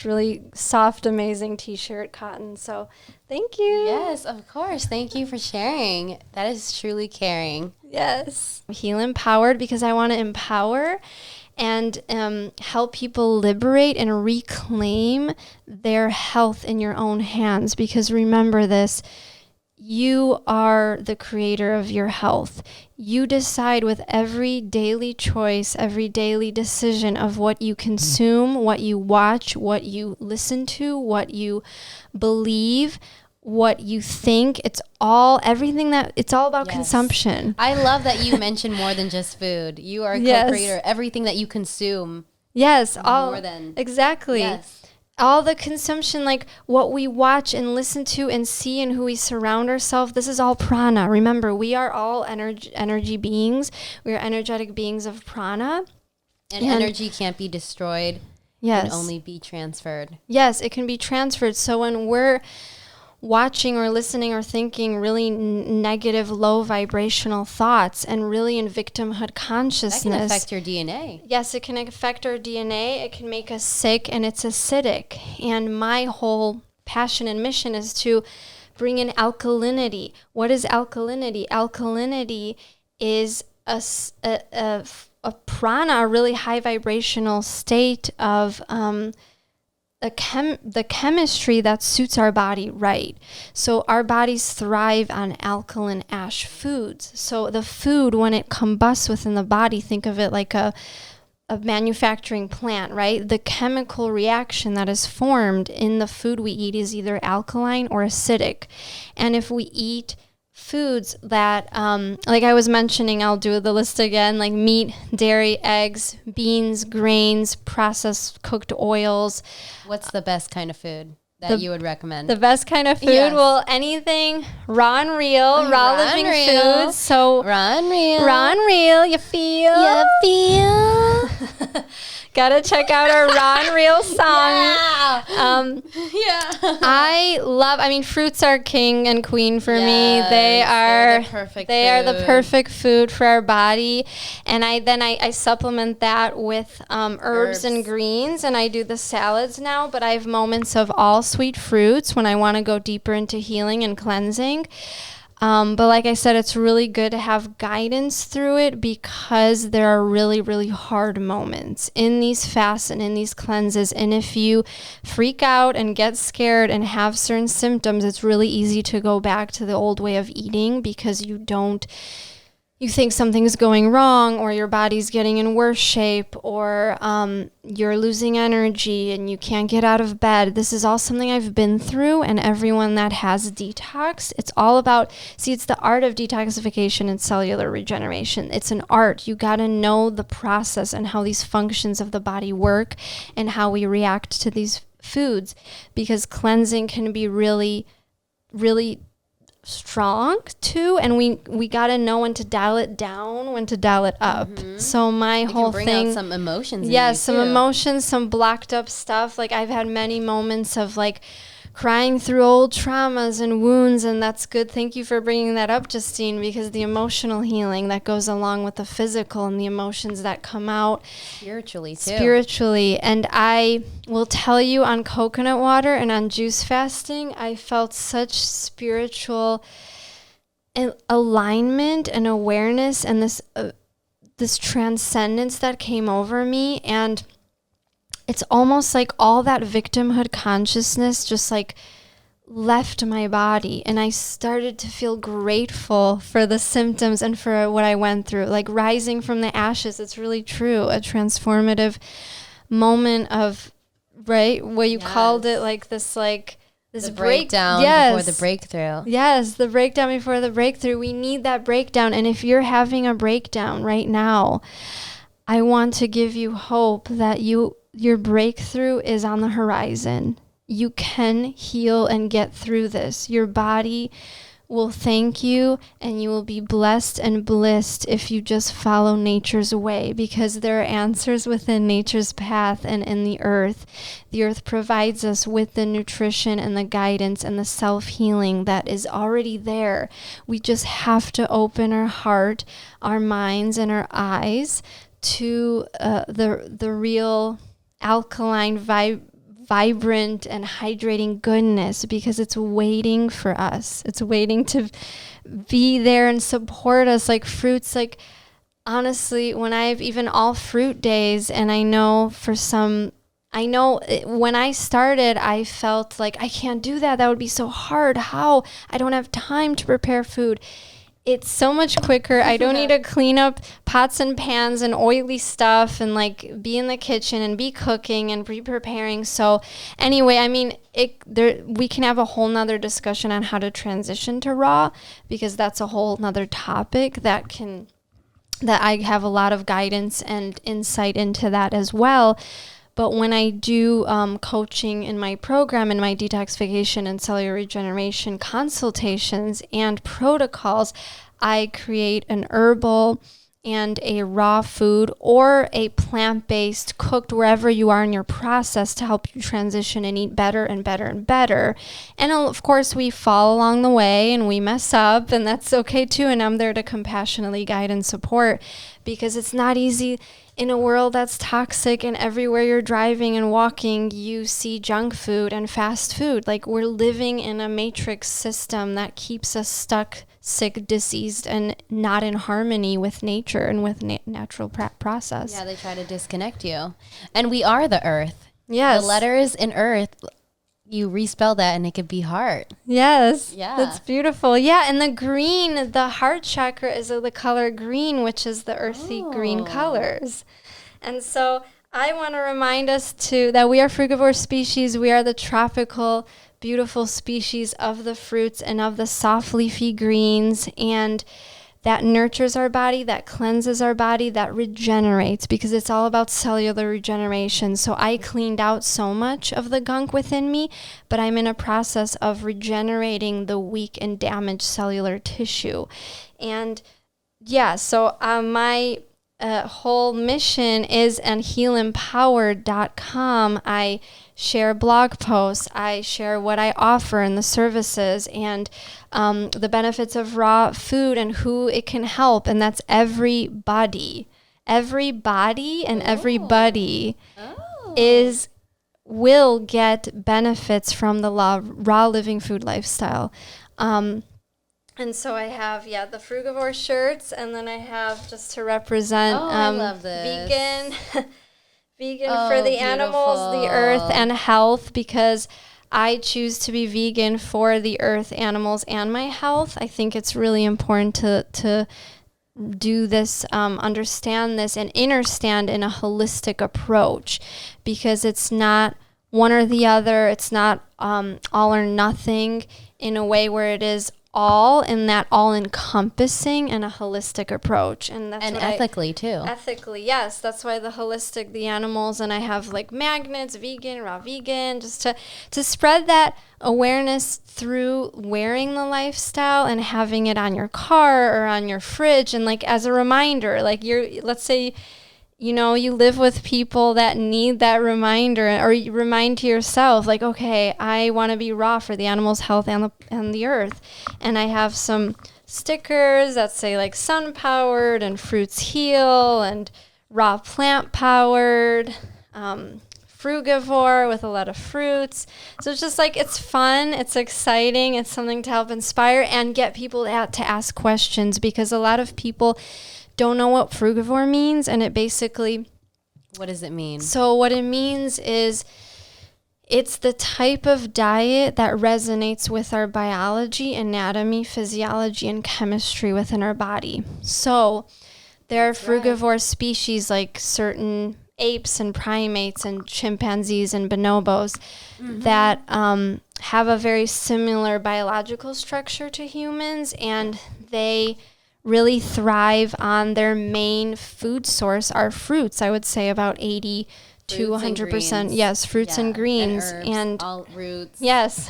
really soft, amazing t-shirt cotton. So thank you. Yes, of course. Thank you for sharing. That is truly caring. Yes. Heal Empowered because I want to empower and help people liberate and reclaim their health in your own hands. Because remember this, you are the creator of your health. You decide with every daily choice, every daily decision of what you consume, what you watch, what you listen to, what you believe, what you think. It's all about consumption. I love that you mentioned more than just food. You are a co-creator. Everything that you consume. Yes, Exactly. Yes. All the consumption, like what we watch and listen to and see and who we surround ourselves, this is all prana. Remember, we are all energy beings. We are energetic beings of prana. And energy can't be destroyed. Yes. It can only be transferred. Yes, it can be transferred. So when we're watching or listening or thinking really negative, low vibrational thoughts and really in victimhood consciousness. That can affect your DNA. Yes, it can affect our DNA. It can make us sick and it's acidic. And my whole passion and mission is to bring in alkalinity. What is alkalinity? Alkalinity is a prana, a really high vibrational state of the chemistry that suits our body right. So our bodies thrive on alkaline ash foods. So the food, when it combusts within the body, think of it like a manufacturing plant, right? The chemical reaction that is formed in the food we eat is either alkaline or acidic. And if we eat foods that, like I was mentioning, I'll do the list again, like meat, dairy, eggs, beans, grains, processed cooked oils. What's the best kind of food that you would recommend? The best kind of food? Yes. Well, anything raw and real, raw living foods. So raw and real, you feel? Gotta check out our Raw and Real song. Fruits are king and queen for me. They are the perfect food for our body. And I supplement that with herbs and greens, and I do the salads now, but I have moments of all sweet fruits when I want to go deeper into healing and cleansing. But like I said, it's really good to have guidance through it because there are really, really hard moments in these fasts and in these cleanses. And if you freak out and get scared and have certain symptoms, it's really easy to go back to the old way of eating because you think something's going wrong or your body's getting in worse shape or you're losing energy and you can't get out of bed. This is all something I've been through, and everyone that has detox, it's all about, it's the art of detoxification and cellular regeneration. It's an art. You got to know the process and how these functions of the body work and how we react to these foods, because cleansing can be really, really strong too, and we got to know when to dial it down, when to dial it up. So my whole thing, out some emotions. Emotions, some blocked up stuff. Like I've had many moments of like crying through old traumas and wounds, and that's good. Thank you for bringing that up, Justine, because the emotional healing that goes along with the physical and the emotions that come out spiritually. And I will tell you, on coconut water and on juice fasting, I felt such spiritual alignment and awareness and this transcendence that came over me. And it's almost like all that victimhood consciousness just like left my body, and I started to feel grateful for the symptoms and for what I went through, like rising from the ashes. It's really true, a transformative moment of, right, what you called it, like this breakdown before the breakthrough. Yes, the breakdown before the breakthrough. We need that breakdown. And if you're having a breakdown right now, I want to give you hope that your breakthrough is on the horizon. You can heal and get through this. Your body will thank you, and you will be blessed and blissed if you just follow nature's way, because there are answers within nature's path and in the earth. The earth provides us with the nutrition and the guidance and the self-healing that is already there. We just have to open our heart, our minds, and our eyes to the real alkaline, vibrant and hydrating goodness, because it's waiting for us. It's waiting to be there and support us, like fruits. Like, honestly, when I've even all fruit days, and I know when I started, I felt like I can't do that. That would be so hard. How? I don't have time to prepare food. It's so much quicker. I don't need to clean up pots and pans and oily stuff and like be in the kitchen and be cooking and be preparing. So anyway, I mean, we can have a whole nother discussion on how to transition to raw, because that's a whole nother topic that I have a lot of guidance and insight into that as well. But when I do coaching in my program, in my detoxification and cellular regeneration consultations and protocols, I create an herbal and a raw food or a plant-based cooked wherever you are in your process to help you transition and eat better and better and better. And of course, we fall along the way and we mess up, and that's okay too. And I'm there to compassionately guide and support, because it's not easy. In a world that's toxic, and everywhere you're driving and walking, you see junk food and fast food. Like, we're living in a matrix system that keeps us stuck, sick, diseased, and not in harmony with nature and with natural process. Yeah, they try to disconnect you. And we are the earth. Yes. The letters in earth, you respell that and it could be heart. Yes. Yeah. That's beautiful. Yeah. And the green, the heart chakra is the color green, which is the earthy green colors. And so I want to remind us that we are frugivore species. We are the tropical, beautiful species of the fruits and of the soft leafy greens. And that nurtures our body, that cleanses our body, that regenerates, because it's all about cellular regeneration. So I cleaned out so much of the gunk within me, but I'm in a process of regenerating the weak and damaged cellular tissue. And yeah, so my whole mission is on healempowered.com. I share blog posts, I share what I offer and the services and the benefits of raw food and who it can help. And that's everybody. Everybody and everybody will get benefits from the raw living food lifestyle. And so I have, the frugivore shirts, and then I have, just to represent, I love this. vegan for the animals, the earth, and health, because I choose to be vegan for the earth, animals, and my health. I think it's really important to do this, understand this, and understand in a holistic approach, because it's not one or the other. It's not all or nothing, in a way where it is all, in that all-encompassing and a holistic approach. And that's ethically too. Ethically, yes. That's why the holistic, the animals, and I have like magnets, vegan, raw vegan, just to spread that awareness through wearing the lifestyle and having it on your car or on your fridge. And like as a reminder, like let's say, you live with people that need that reminder, or you remind to yourself, like, okay, I want to be raw for the animal's health and the earth. And I have some stickers that say like sun powered and fruits heal and raw plant powered, frugivore with a lot of fruits. So it's just like, it's fun, it's exciting, it's something to help inspire and get people to ask questions, because a lot of people don't know what frugivore means, and it basically What does it mean? So what it means is it's the type of diet that resonates with our biology, anatomy, physiology, and chemistry within our body. So there are frugivore species like certain apes and primates and chimpanzees and bonobos that have a very similar biological structure to humans, and they really thrive on their main food source are fruits. I would say about 80 to 100%. Yes, fruits and greens and, herbs, and all roots. Yes,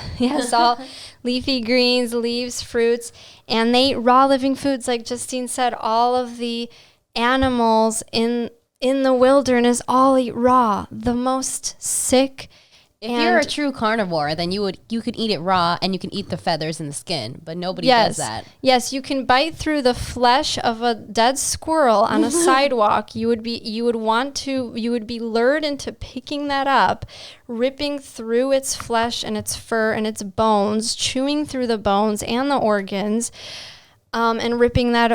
all leafy greens, leaves, fruits, and they eat raw living foods. Like Justine said, all of the animals in the wilderness all eat raw. The most sick. If you're a true carnivore, then you could eat it raw and you can eat the feathers and the skin, but nobody does that. Yes, you can bite through the flesh of a dead squirrel on a sidewalk. You would be lured into picking that up, ripping through its flesh and its fur and its bones, chewing through the bones and the organs. And ripping that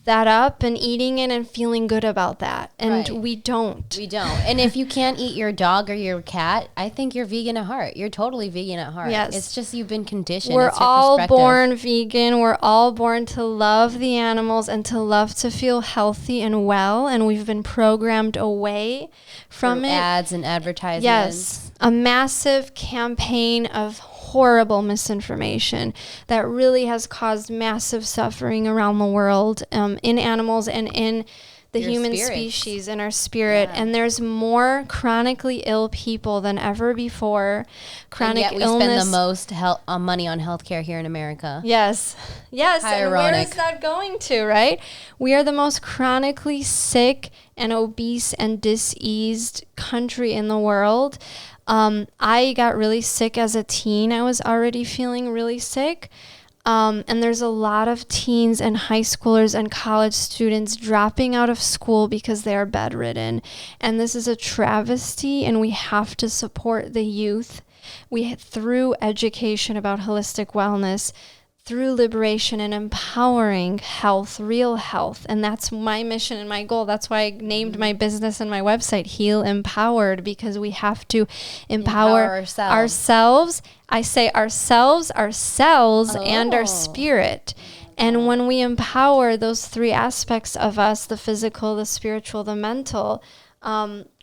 up and eating it and feeling good about that. And we don't. And if you can't eat your dog or your cat, I think you're vegan at heart. You're totally vegan at heart. Yes. It's just you've been conditioned. We're all born vegan. We're all born to love the animals and to love to feel healthy and well. And we've been programmed away from it. Ads and advertisements. Yes. A massive campaign of horrible misinformation that really has caused massive suffering around the world, in animals and in the human species, in our spirit. Yeah. And there's more chronically ill people than ever before. Chronic illness. And yet we spend the most money on healthcare here in America. Yes. And where is that going to, right? We are the most chronically sick and obese and diseased country in the world. I got really sick as a teen. I was already feeling really sick. And there's a lot of teens and high schoolers and college students dropping out of school because they are bedridden. And this is a travesty, and we have to support the youth. Through education about holistic wellness, through liberation and empowering health, real health. And that's my mission and my goal. That's why I named my business and my website Heal Empowered, because we have to empower ourselves. I say ourselves, our cells, and our spirit. And when we empower those three aspects of us, the physical, the spiritual, the mental,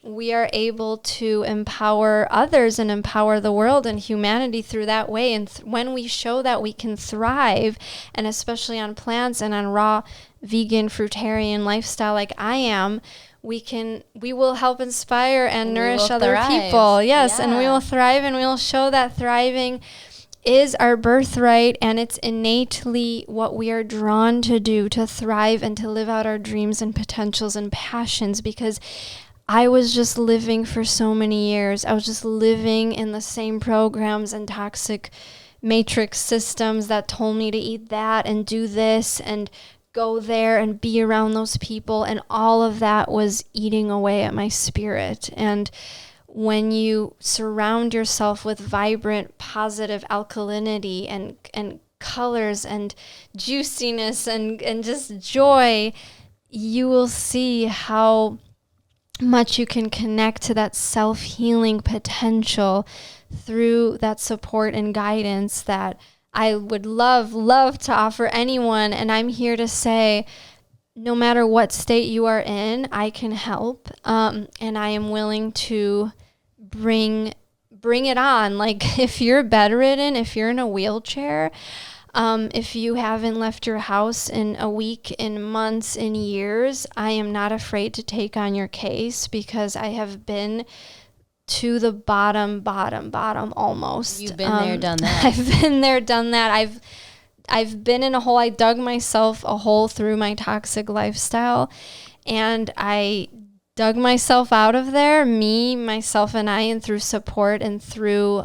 we are able to empower others and empower the world and humanity through that way. And when we show that we can thrive, and especially on plants and on raw vegan fruitarian lifestyle like I am, we will help inspire and nourish other people. Yes, yeah. And we will thrive, and we will show that thriving is our birthright, and it's innately what we are drawn to do, to thrive and to live out our dreams and potentials and passions. Because I was just living for so many years. I was just living in the same programs and toxic matrix systems that told me to eat that and do this and go there and be around those people. And all of that was eating away at my spirit. And when you surround yourself with vibrant, positive alkalinity and colors and juiciness and just joy, you will see how much you can connect to that self-healing potential through that support and guidance that I would love to offer anyone. And I'm here to say, no matter what state you are in, I can help. And I am willing to bring it on. Like, if you're bedridden, if you're in a wheelchair, if you haven't left your house in a week, in months, in years, I am not afraid to take on your case, because I have been to the bottom almost. You've been there, done that. I've been there, done that. I've been in a hole. I dug myself a hole through my toxic lifestyle, and I dug myself out of there, me, myself, and I, and through support and through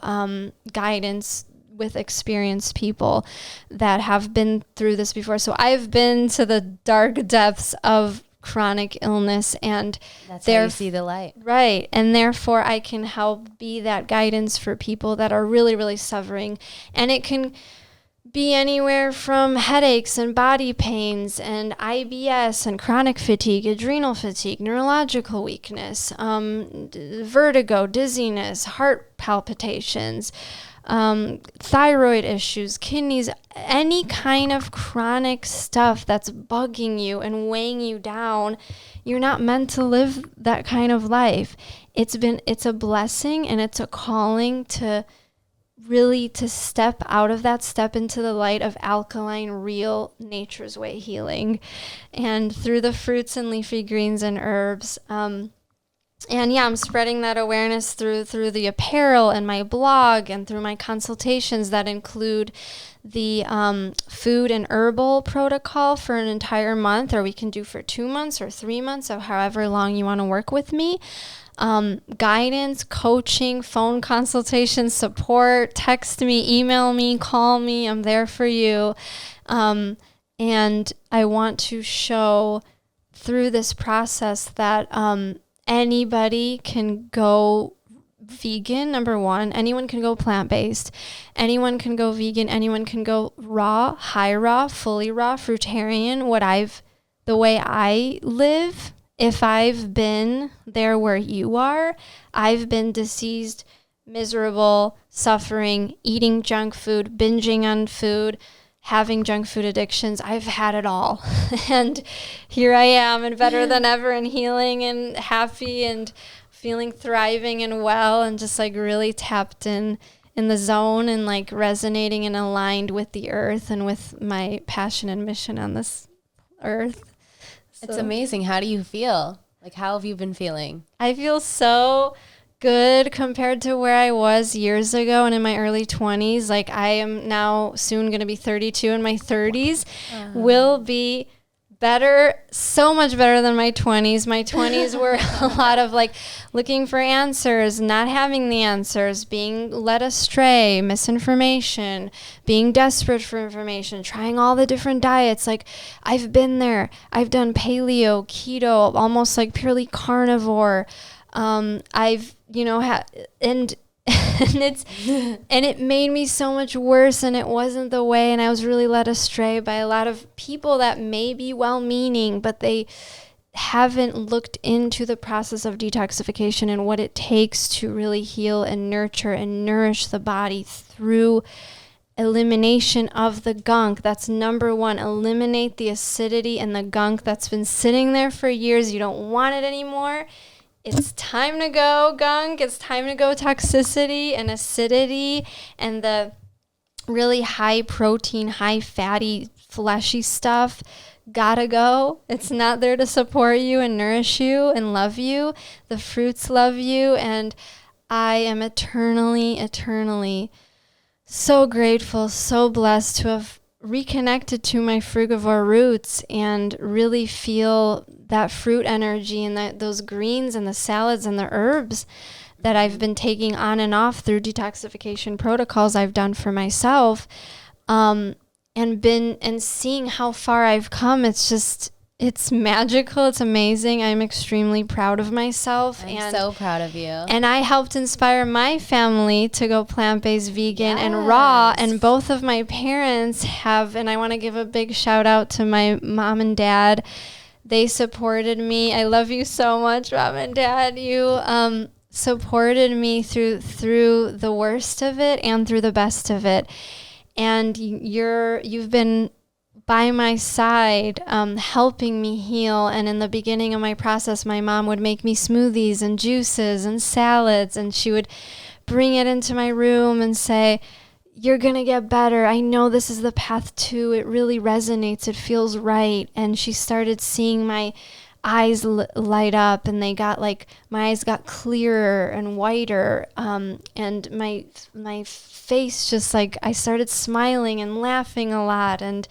guidance with experienced people that have been through this before. So I've been to the dark depths of chronic illness, and that's how you see the light. Right. And therefore I can help be that guidance for people that are really, really suffering. And it can be anywhere from headaches and body pains and IBS and chronic fatigue, adrenal fatigue, neurological weakness, vertigo, dizziness, heart palpitations, thyroid issues, kidneys, any kind of chronic stuff that's bugging you and weighing you down. You're not meant to live that kind of life. It's a blessing and it's a calling to really to step out of that, step into the light of alkaline, real nature's way healing. And through the fruits and leafy greens and herbs, and yeah, I'm spreading that awareness through the apparel and my blog and through my consultations that include the food and herbal protocol for an entire month, or we can do for 2 months or 3 months, or however long you want to work with me. Guidance, coaching, phone consultation, support, text me, email me, call me. I'm there for you. And I want to show through this process that anybody can go vegan, number one. Anyone can go plant-based. Anyone can go vegan. Anyone can go raw, high raw, fully raw, fruitarian. The way I live, if I've been there where you are, I've been diseased, miserable, suffering, eating junk food, binging on food, having junk food addictions. I've had it all. And here I am, and better than ever, and healing and happy and feeling thriving and well, and just like really tapped in the zone and like resonating and aligned with the earth and with my passion and mission on this earth. It's amazing. How do you feel? Like, how have you been feeling? I feel so good compared to where I was years ago and in my early 20s. Like, I am now soon going to be 32, and my 30s will be better, so much better than my 20s. My 20s were a lot of like looking for answers, not having the answers, being led astray, misinformation, being desperate for information, trying all the different diets. Like, I've been there. I've done paleo, keto, almost like purely carnivore. I've, and it made me so much worse, and it wasn't the way, and I was really led astray by a lot of people that may be well-meaning, but they haven't looked into the process of detoxification and what it takes to really heal and nurture and nourish the body through elimination of the gunk. That's number one. Eliminate the acidity and the gunk that's been sitting there for years. You don't want it anymore. It's time to go, gunk. It's time to go, toxicity and acidity and the really high protein, high fatty, fleshy stuff. Gotta go. It's not there to support you and nourish you and love you. The fruits love you. And I am eternally, eternally so grateful, so blessed to have reconnected to my frugivore roots and really feel that fruit energy and those greens and the salads and the herbs that I've been taking on and off through detoxification protocols I've done for myself, and seeing how far I've come. It's magical. It's amazing. I'm extremely proud of myself. I'm so proud of you. And I helped inspire my family to go plant-based, vegan, and raw. And both of my parents have, and I want to give a big shout out to my mom and dad. They supported me. I love you so much, Mom and Dad. You supported me through the worst of it and through the best of it. And you've been by my side, helping me heal. And in the beginning of my process, my mom would make me smoothies and juices and salads, and she would bring it into my room and say, "You're going to get better. I know this is the path too. It really resonates. It feels right." And she started seeing my eyes light up, and my eyes got clearer and whiter, and my face just like, I started smiling and laughing a lot, and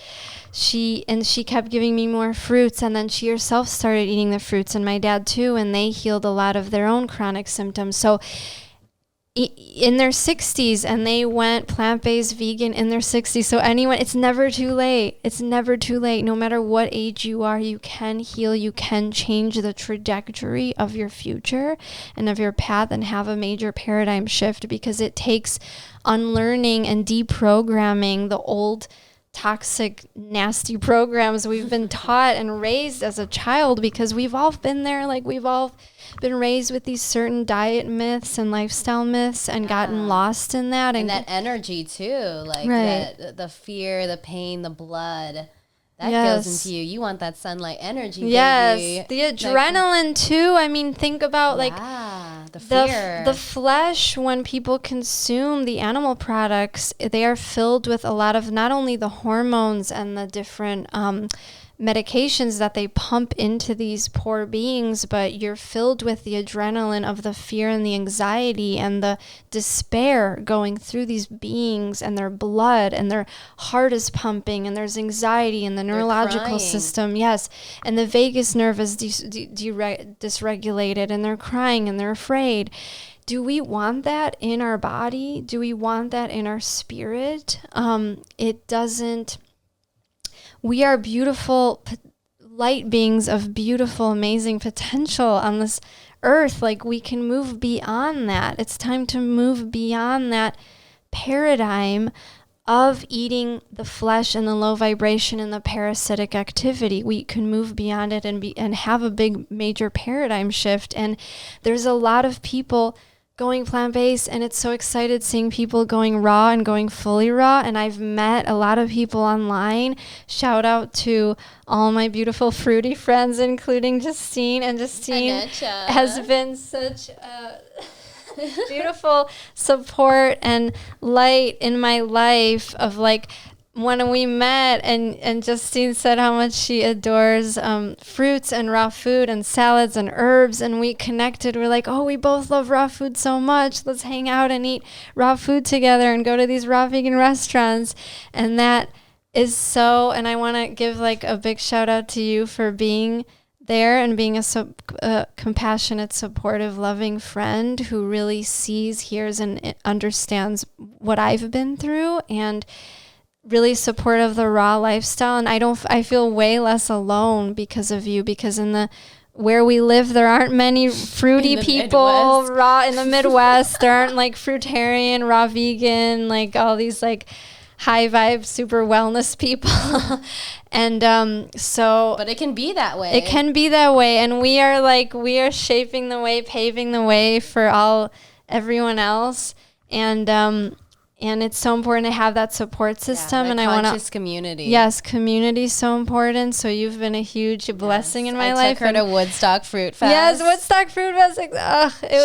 she kept giving me more fruits, and then she herself started eating the fruits, and my dad too, and they healed a lot of their own chronic symptoms. So in their 60s, and they went plant-based vegan in their 60s. So anyone, it's never too late. It's never too late. No matter what age you are, you can heal. You can change the trajectory of your future and of your path and have a major paradigm shift, because it takes unlearning and deprogramming the old toxic, nasty programs we've been taught and raised as a child, because we've all been there. Like, we've all been raised with these certain diet myths and lifestyle myths and gotten lost in that. And that energy too, like the fear, the pain, the blood. That goes into you. You want that sunlight energy, baby. Yes, the adrenaline too. I mean, think about the fear. The flesh, when people consume the animal products, they are filled with a lot of not only the hormones and the different medications that they pump into these poor beings, but you're filled with the adrenaline of the fear and the anxiety and the despair going through these beings, and their blood and their heart is pumping, and there's anxiety in the neurological system. Yes. And the vagus nerve is dysregulated, and they're crying and they're afraid. Do we want that in our body? Do we want that in our spirit? It doesn't. We are beautiful light beings of beautiful, amazing potential on this earth. Like, we can move beyond that. It's time to move beyond that paradigm of eating the flesh and the low vibration and the parasitic activity. We can move beyond it and have a big major paradigm shift. And there's a lot of people going plant-based, and it's so excited seeing people going raw and going fully raw. And I've met a lot of people online. Shout out to all my beautiful fruity friends, including Justine. And Justine Anecia has been such a beautiful support and light in my life. Of like, when we met, and Justine said how much she adores fruits and raw food and salads and herbs, and we connected. We're like, oh, we both love raw food so much. Let's hang out and eat raw food together and go to these raw vegan restaurants. And that is so, and I want to give like a big shout out to you for being there and being a compassionate, supportive, loving friend who really sees, hears, and understands what I've been through, and really supportive of the raw lifestyle. And I feel way less alone because of you, because where we live, there aren't many fruity people Midwest. Raw in the Midwest. There aren't like fruitarian, raw vegan, like all these like high vibe, super wellness people. And but it can be that way. It can be that way. And we are shaping the way, paving the way for everyone else. And it's so important to have that support system. And I want to community. Yes, community is so important. So you've been a huge blessing in my life. I took her to Woodstock Fruit Fest. Yes, Woodstock Fruit Fest.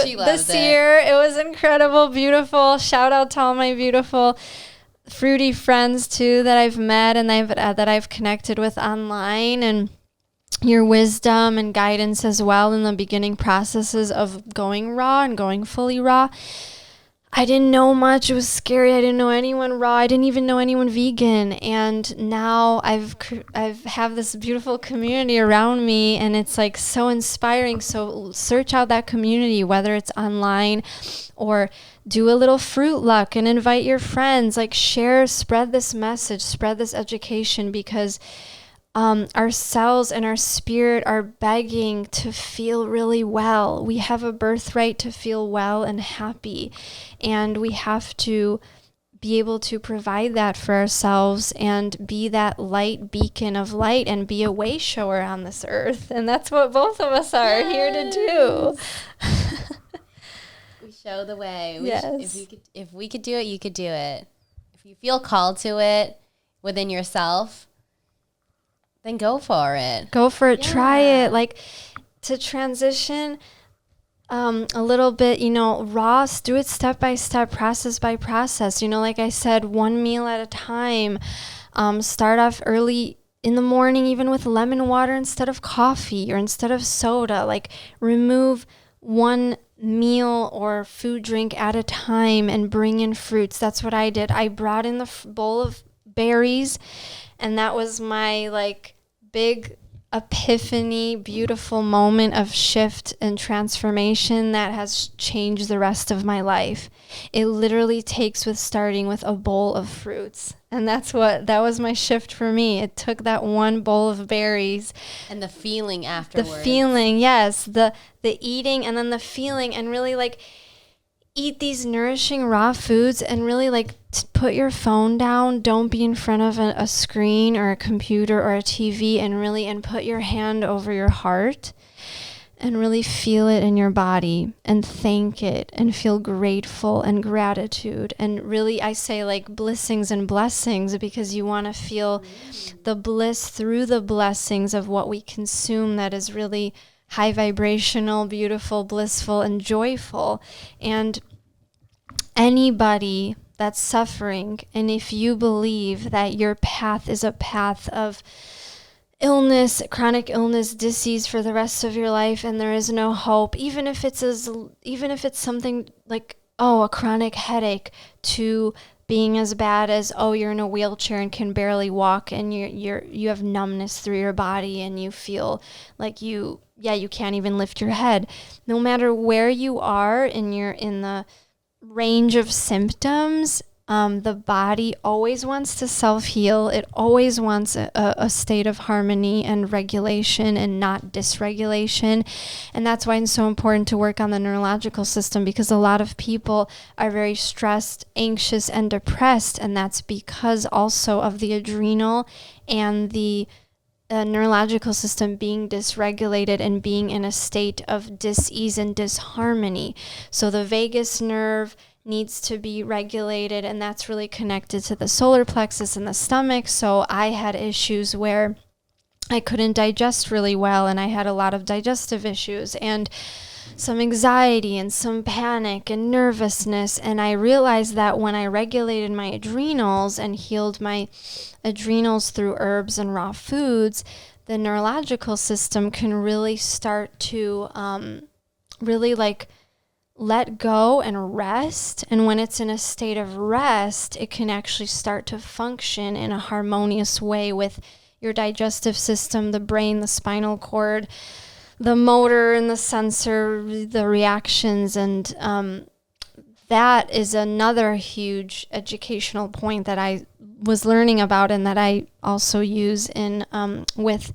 She loved this year. It was incredible, beautiful. Shout out to all my beautiful fruity friends too that I've met and that I've connected with online, and your wisdom and guidance as well in the beginning processes of going raw and going fully raw. I didn't know much. It was scary. I didn't know anyone raw. I didn't even know anyone vegan. And now I've have this beautiful community around me, and it's like so inspiring. So search out that community, whether it's online or do a little fruit luck and invite your friends. Like, spread this message, spread this education, because our cells and our spirit are begging to feel really well. We have a birthright to feel well and happy, and we have to be able to provide that for ourselves and be that light beacon of light and be a way shower on this earth. And that's what both of us are here to do. We show the way. Yes. If we could do it, you could do it. If you feel called to it within yourself, then go for it. Go for it. Yeah. Try it. Like, to transition a little bit, raw, do it step by step, process by process. Like I said, one meal at a time. Start off early in the morning, even with lemon water instead of coffee or instead of soda. Like, remove one meal or food drink at a time and bring in fruits. That's what I did. I brought in the bowl of berries, and that was my big epiphany, beautiful moment of shift and transformation that has changed the rest of my life. It literally takes with starting with a bowl of fruits. And that was my shift for me. It took that one bowl of berries. And the feeling afterwards. The feeling, yes. The eating and then the feeling, and really like eat these nourishing raw foods and really like put your phone down. Don't be in front of a screen or a computer or a TV, and put your hand over your heart and really feel it in your body and thank it and feel grateful and gratitude. And really, I say like blessings and blessings, because you want to feel the bliss through the blessings of what we consume that is really high vibrational, beautiful, blissful, and joyful. And anybody that's suffering, and if you believe that your path is a path of illness, chronic illness, disease for the rest of your life, and there is no hope, even if it's something like, a chronic headache, to being as bad as, you're in a wheelchair and can barely walk, and you have numbness through your body, and you feel like you can't even lift your head. No matter where you are in the range of symptoms, the body always wants to self-heal. It always wants a state of harmony and regulation and not dysregulation. And that's why it's so important to work on the neurological system, because a lot of people are very stressed, anxious, and depressed. And that's because also of the adrenal and the neurological system being dysregulated and being in a state of dis-ease and disharmony. So the vagus nerve needs to be regulated, and that's really connected to the solar plexus in the stomach. So I had issues where I couldn't digest really well, and I had a lot of digestive issues and some anxiety and some panic and nervousness. And I realized that when I regulated my adrenals and healed my adrenals through herbs and raw foods, the neurological system can really start to really like let go and rest. And when it's in a state of rest, it can actually start to function in a harmonious way with your digestive system, the brain, the spinal cord, the motor and the sensor, the reactions. And that is another huge educational point that I was learning about, and that I also use in with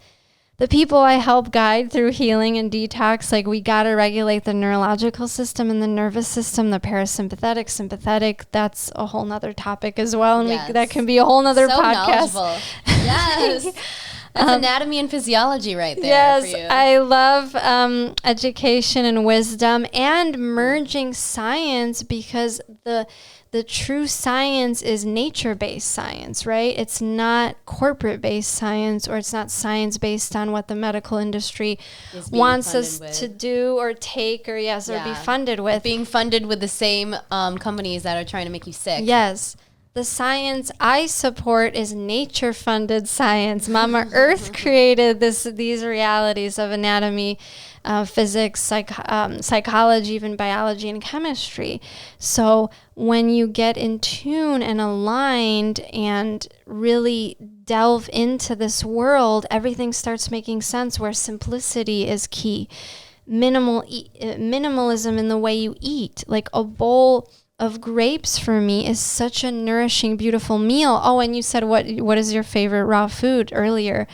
the people I help guide through healing and detox. Like, we got to regulate the neurological system and the nervous system, the parasympathetic, sympathetic. That's a whole nother topic as well. And yes. that can be a whole nother podcast. Knowledgeable. Yes. That's anatomy and physiology right there. Yes, for you. I love education and wisdom and merging science, because the true science is nature-based science, right? It's not corporate-based science, or it's not science based on what the medical industry wants us to do or take or be funded with. Being funded with the same companies that are trying to make you sick. Yes. The science I support is nature-funded science. Mama Earth created these realities of anatomy, physics, psychology, even biology and chemistry. So when you get in tune and aligned and really delve into this world, everything starts making sense, where simplicity is key. Minimalism in the way you eat. Like, a bowl of grapes for me is such a nourishing, beautiful meal. Oh, and you said what is your favorite raw food earlier?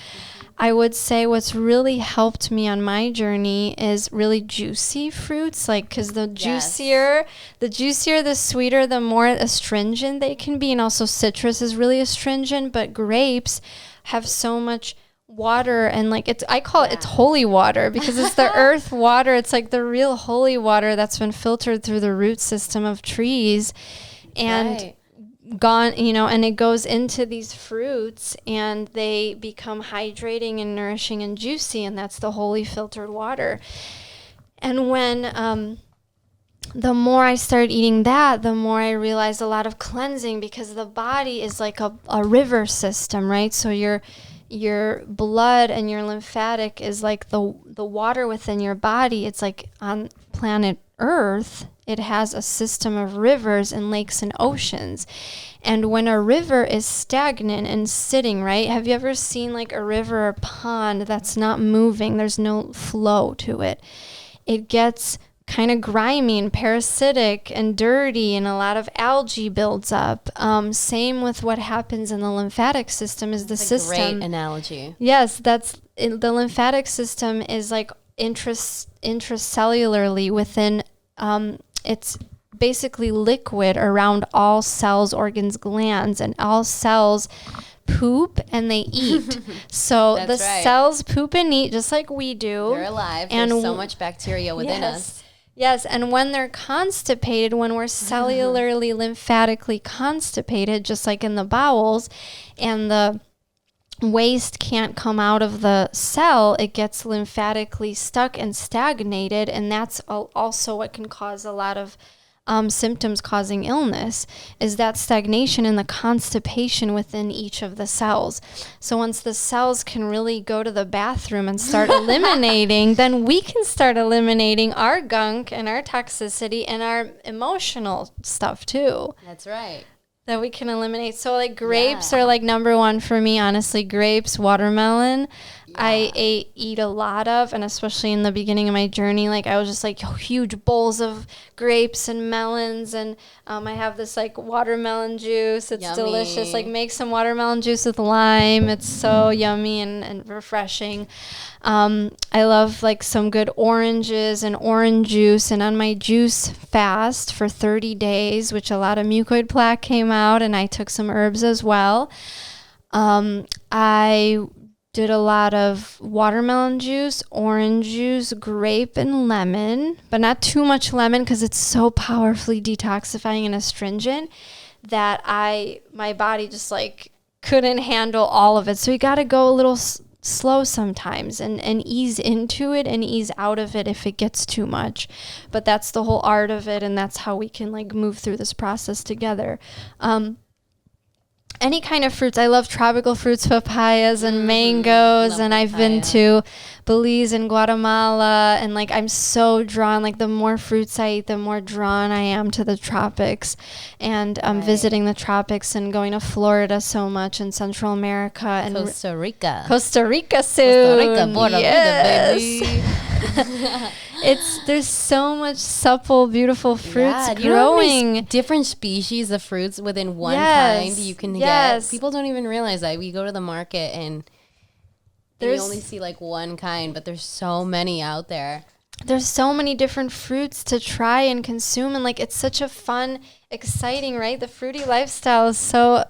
I would say what's really helped me on my journey is really juicy fruits, like, because the juicier, the sweeter, the more astringent they can be. And also citrus is really astringent, but grapes have so much water, and like, I call it, it's holy water, because it's the earth water. It's like the real holy water that's been filtered through the root system of trees and gone, and it goes into these fruits, and they become hydrating and nourishing and juicy, and that's the holy filtered water. And when the more I started eating that, the more I realized a lot of cleansing, because the body is like a river system, right? So your blood and your lymphatic is like the water within your body. It's like on planet earth, it has a system of rivers and lakes and oceans. And when a river is stagnant and sitting, right? Have you ever seen like a river or pond that's not moving? There's no flow to it. It gets kind of grimy and parasitic and dirty, and a lot of algae builds up. Same with what happens in the lymphatic system is That's the a system. great analogy. Yes, the lymphatic system is like intracellularly within, it's basically liquid around all cells, organs, glands, and all cells poop and they eat. So the cells poop and eat just like we do. They're alive. And there's so much bacteria within us. Yes, and when they're constipated, when we're cellularly, lymphatically constipated, just like in the bowels, and the waste can't come out of the cell, it gets lymphatically stuck and stagnated, and that's also what can cause a lot of symptoms causing illness, is that stagnation and the constipation within each of the cells. So once the cells can really go to the bathroom and start eliminating, then we can start eliminating our gunk and our toxicity and our emotional stuff too. That's right. That we can eliminate. So like grapes are like number one for me, honestly. Grapes, watermelon, I eat a lot of, and especially in the beginning of my journey, like I was just like huge bowls of grapes and melons, and I have this like watermelon juice. It's delicious. Like make some watermelon juice with lime. It's so yummy and refreshing. I love like some good oranges and orange juice, and on my juice fast for 30 days, which a lot of mucoid plaque came out, and I took some herbs as well. I did a lot of watermelon juice, orange juice, grape, and lemon, but not too much lemon because it's so powerfully detoxifying and astringent that my body just like couldn't handle all of it. So you got to go a little slow sometimes and ease into it and ease out of it if it gets too much. But that's the whole art of it, and that's how we can like move through this process together. Any kind of fruits. I love tropical fruits, papayas and mangoes, and I've been to Belize and Guatemala, and like I'm so drawn, like the more fruits I eat, the more drawn I am to the tropics, and visiting the tropics and going to Florida so much, and Central America and Costa Rica soon. Costa Rica, Bora yes. Vida, baby. There's so much supple, beautiful fruits growing. You know how many different species of fruits within one kind you can get. People don't even realize that. We go to the market and you only see like one kind, but there's so many out there. There's so many different fruits to try and consume, and like it's such a fun, exciting, right? The fruity lifestyle is so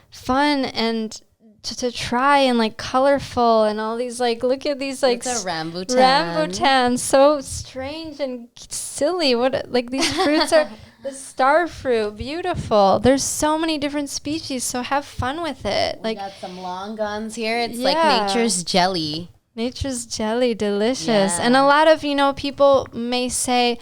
fun and to try, and like colorful, and all these like, look at these like it's a rambutan. Rambutan, so strange and silly. What like these fruits are the star fruit, beautiful. There's so many different species, so have fun with it. Like we got some long guns here. It's like nature's jelly. Nature's jelly, delicious. And a lot of, people may say,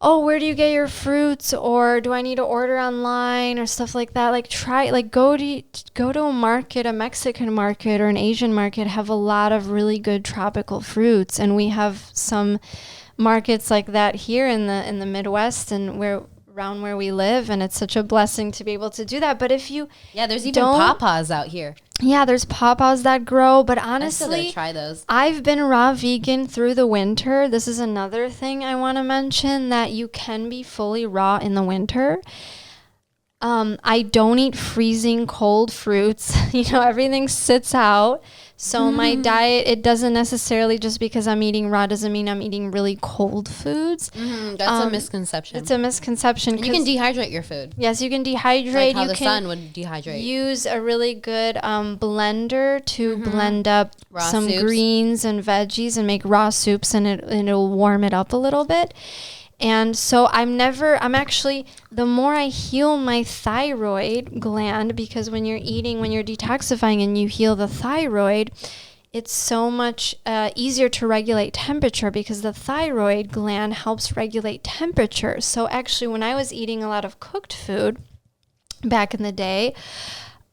oh, where do you get your fruits? Or do I need to order online or stuff like that? Like go to a market, a Mexican market or an Asian market, have a lot of really good tropical fruits. And we have some markets like that here in the Midwest and around where we live. And it's such a blessing to be able to do that. But if you there's even pawpaws out here. Yeah, there's pawpaws that grow, but honestly, try those. I've been raw vegan through the winter. This is another thing I want to mention, that you can be fully raw in the winter. I don't eat freezing cold fruits. Everything sits out. So my diet, it doesn't necessarily, just because I'm eating raw doesn't mean I'm eating really cold foods. That's a misconception. It's a misconception. You can dehydrate your food. Yes, you can dehydrate. Like how the sun would dehydrate. Use a really good blender to blend up some greens and veggies and make raw soups, and it'll warm it up a little bit. And so the more I heal my thyroid gland, because when you're detoxifying and you heal the thyroid, it's so much easier to regulate temperature, because the thyroid gland helps regulate temperature. So actually, when I was eating a lot of cooked food back in the day,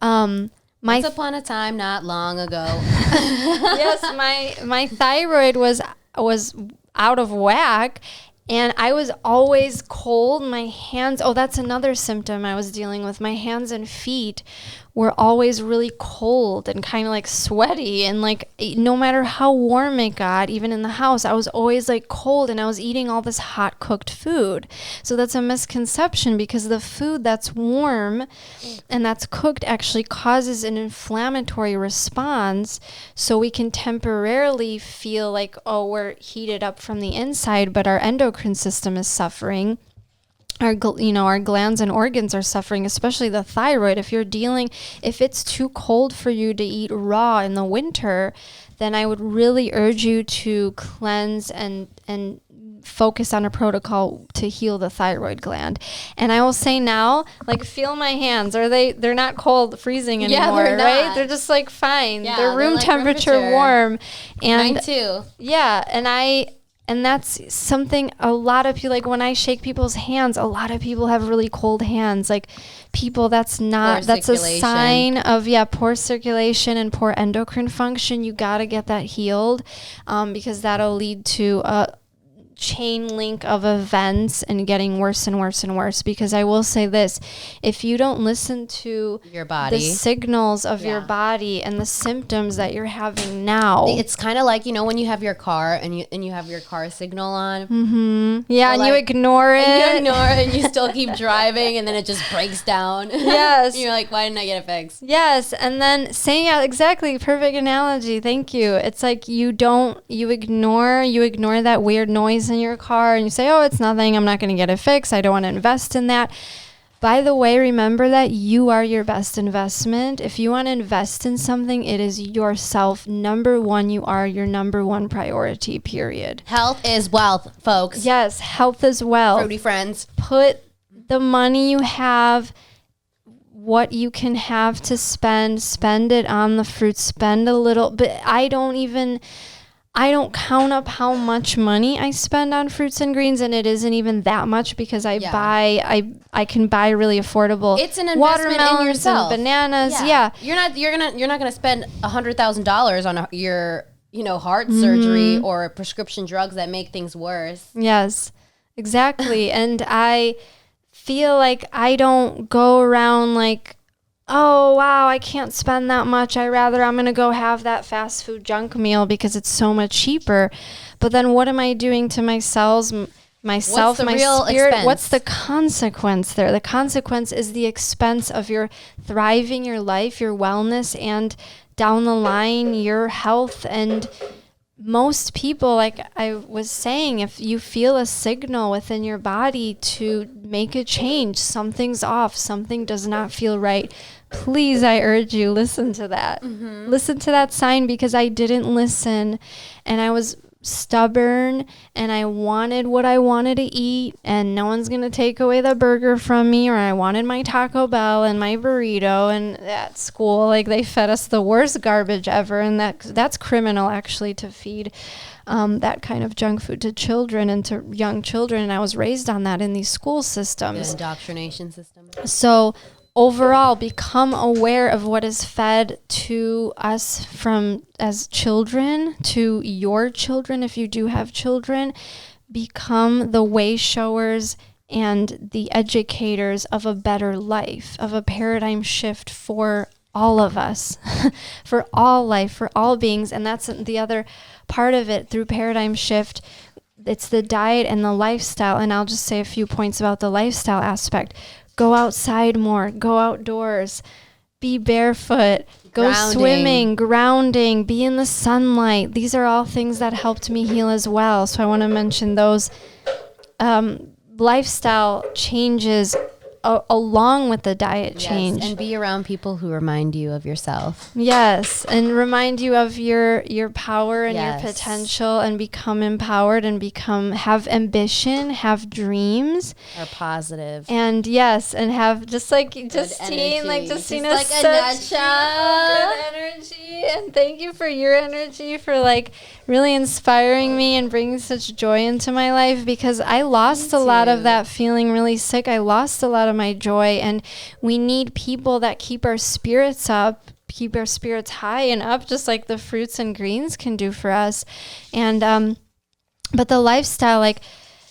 once upon a time, not long ago. Yes, my thyroid was out of whack. And I was always cold. My hands, that's another symptom I was dealing with. My hands and feet were always really cold and kind of like sweaty. And like, no matter how warm it got, even in the house, I was always like cold, and I was eating all this hot cooked food. So that's a misconception, because the food that's warm and that's cooked actually causes an inflammatory response. So we can temporarily feel like, we're heated up from the inside, but our endocrine system is suffering. Our glands and organs are suffering, especially the thyroid. If it's too cold for you to eat raw in the winter, then I would really urge you to cleanse and focus on a protocol to heal the thyroid gland. And I will say now, like, feel my hands. They're not cold, freezing anymore, they're right? not. They're just like fine. Yeah, they're room like temperature warm. And mine too. yeah, and that's something a lot of people, like when I shake people's hands, a lot of people have really cold hands. Like that's a sign of, poor circulation and poor endocrine function. You got to get that healed, because that'll lead to a chain link of events and getting worse and worse and worse. Because I will say this, if you don't listen to your body, the signals of your body and the symptoms that you're having now, it's kind of like, when you have your car and you have your car signal on, and you ignore it, and you still keep driving, and then it just breaks down. Yes. And you're like, why didn't I get it fixed? Yes. And then exactly, perfect analogy, thank you. It's like you ignore that weird noise in your car, and you say, it's nothing, I'm not going to get it fixed, I don't want to invest in that. By the way, remember that you are your best investment. If you want to invest in something, it is yourself. Number one, you are your number one priority, period. Health is wealth, folks. Yes, health is wealth. Fruity friends. Put the money you have, what you can have to spend it on the fruits. Spend a little, but I don't count up how much money I spend on fruits and greens, and it isn't even that much, because I can buy really affordable. It's an investment in yourself. And bananas. Yeah. You're not gonna spend $100,000 on your heart surgery or prescription drugs that make things worse. Yes, exactly. And I feel like I don't go around like, oh, wow, I can't spend that much. I'm going to go have that fast food junk meal because it's so much cheaper. But then what am I doing to my cells, my spirit? Expense? What's the consequence there? The consequence is the expense of your thriving, your life, your wellness, and down the line, your health. And most people, like I was saying, if you feel a signal within your body to make a change, something's off, something does not feel right, please, I urge you, listen to that. Mm-hmm. Listen to that sign, because I didn't listen, and I was stubborn, and I wanted what I wanted to eat, and no one's going to take away the burger from me, or I wanted my Taco Bell and my burrito. And at school, like, they fed us the worst garbage ever, and that's criminal, actually, to feed that kind of junk food to children and to young children. And I was raised on that in these school systems. The indoctrination system. So overall, become aware of what is fed to us from as children to your children. If you do have children, become the way showers and the educators of a better life, of a paradigm shift for all of us, for all life, for all beings. And that's the other part of it. Through paradigm shift, it's the diet and the lifestyle. And I'll just say a few points about the lifestyle aspect. Go outside more, go outdoors, be barefoot, go swimming, grounding, be in the sunlight. These are all things that helped me heal as well. So I want to mention those lifestyle changes along with the diet change. And be around people who remind you of yourself. Yes, and remind you of your power and your potential, and become empowered and have ambition, have dreams. Are positive. And and have just like Justine, Justine is such good energy. And thank you for your energy, for like really inspiring me and bringing such joy into my life, because I lost a lot of that feeling really sick. I lost a lot of my joy, and we need people that keep our spirits up, keep our spirits high and up, just like the fruits and greens can do for us. And but the lifestyle, like,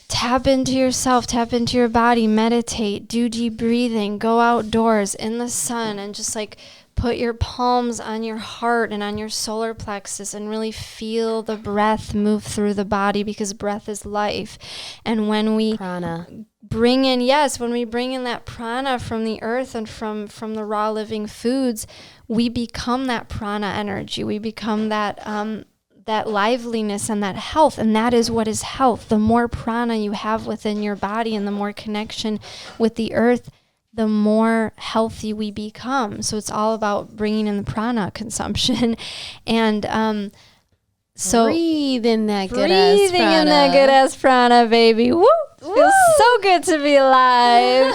tap into yourself, tap into your body, meditate, do deep breathing, go outdoors in the sun and just like put your palms on your heart and on your solar plexus and really feel the breath move through the body, because breath is life. And when we Prana. bring in that prana from the earth and from the raw living foods, we become that prana energy. We become that liveliness and that health, and that is what is health. The more prana you have within your body and the more connection with the earth, the more healthy we become. So it's all about bringing in the prana consumption. And so breathe in that good breathing in that good ass prana, baby. Woo! Feels so good to be alive.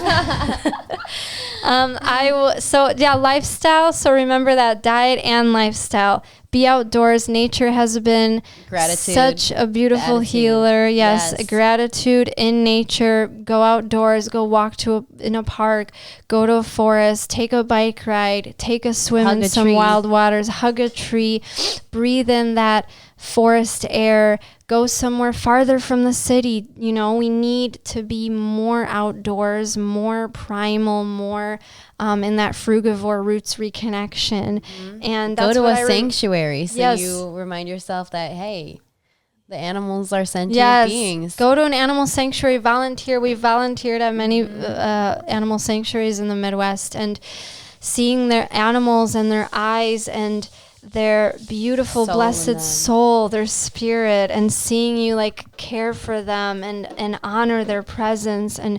Lifestyle. So remember that diet and lifestyle. Be outdoors. Nature has been Gratitude. Such a beautiful Gratitude. healer. Yes. Gratitude in nature. Go outdoors. Go walk in a park. Go to a forest. Take a bike ride. Take a swim in some wild waters. Hug a tree. Breathe in that forest air. Go somewhere farther from the city. You know, we need to be more outdoors, more primal, more in that frugivore roots reconnection. Mm-hmm. And that's go to a sanctuary so yes. you remind yourself that, hey, the animals are sentient beings. Go to an animal sanctuary, volunteer. We've volunteered at many animal sanctuaries in the Midwest, and seeing their animals and their eyes and their beautiful blessed soul, their spirit, and seeing you like care for them and honor their presence. And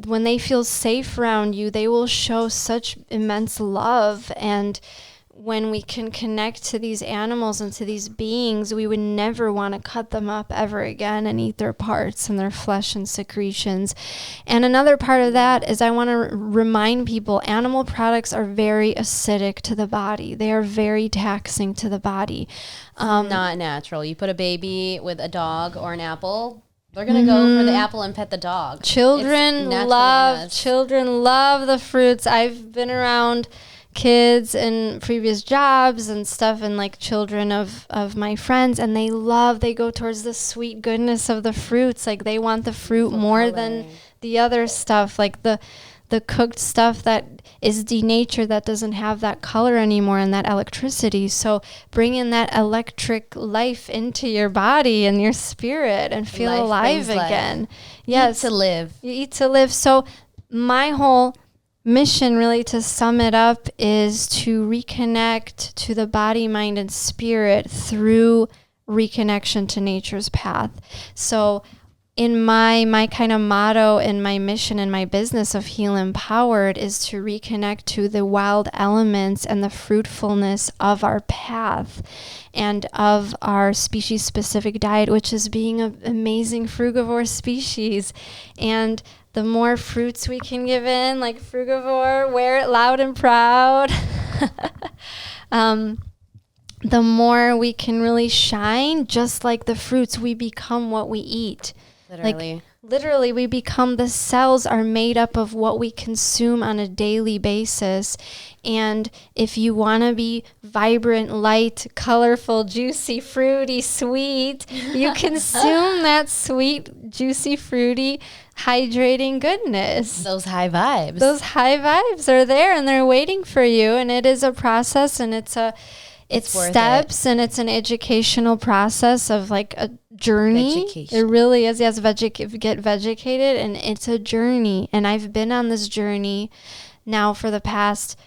when they feel safe around you, they will show such immense love. And when we can connect to these animals and to these beings, we would never want to cut them up ever again and eat their parts and their flesh and secretions. And another part of that is I want to remind people, animal products are very acidic to the body. They are very taxing to the body. Not natural. You put a baby with a dog or an apple, they're going to go for the apple and pet the dog. Children love the fruits. I've been around kids in previous jobs and stuff, and like children of my friends, and they go towards the sweet goodness of the fruits. Like they want the fruit more than the other stuff, like the cooked stuff that is denatured, that doesn't have that color anymore and that electricity. So bring in that electric life into your body and your spirit and feel alive again. Yes. Eat to live. You eat to live. So my whole mission, really, to sum it up, is to reconnect to the body, mind, and spirit through reconnection to nature's path. So in my kind of motto and my mission and my business of Heal Empowered is to reconnect to the wild elements and the fruitfulness of our path and of our species-specific diet, which is being an amazing frugivore species. And the more fruits we can give in, like frugivore, wear it loud and proud, the more we can really shine. Just like the fruits, we become what we eat. Literally, we become, the cells are made up of what we consume on a daily basis. And if you want to be vibrant, light, colorful, juicy, fruity, sweet, you consume that sweet, juicy, fruity, hydrating goodness. Those high vibes. Those high vibes are there and they're waiting for you. And it is a process, and it's steps, and it's an educational process of like a journey. It really is. Yes, get vegetated, and it's a journey. And I've been on this journey now for the past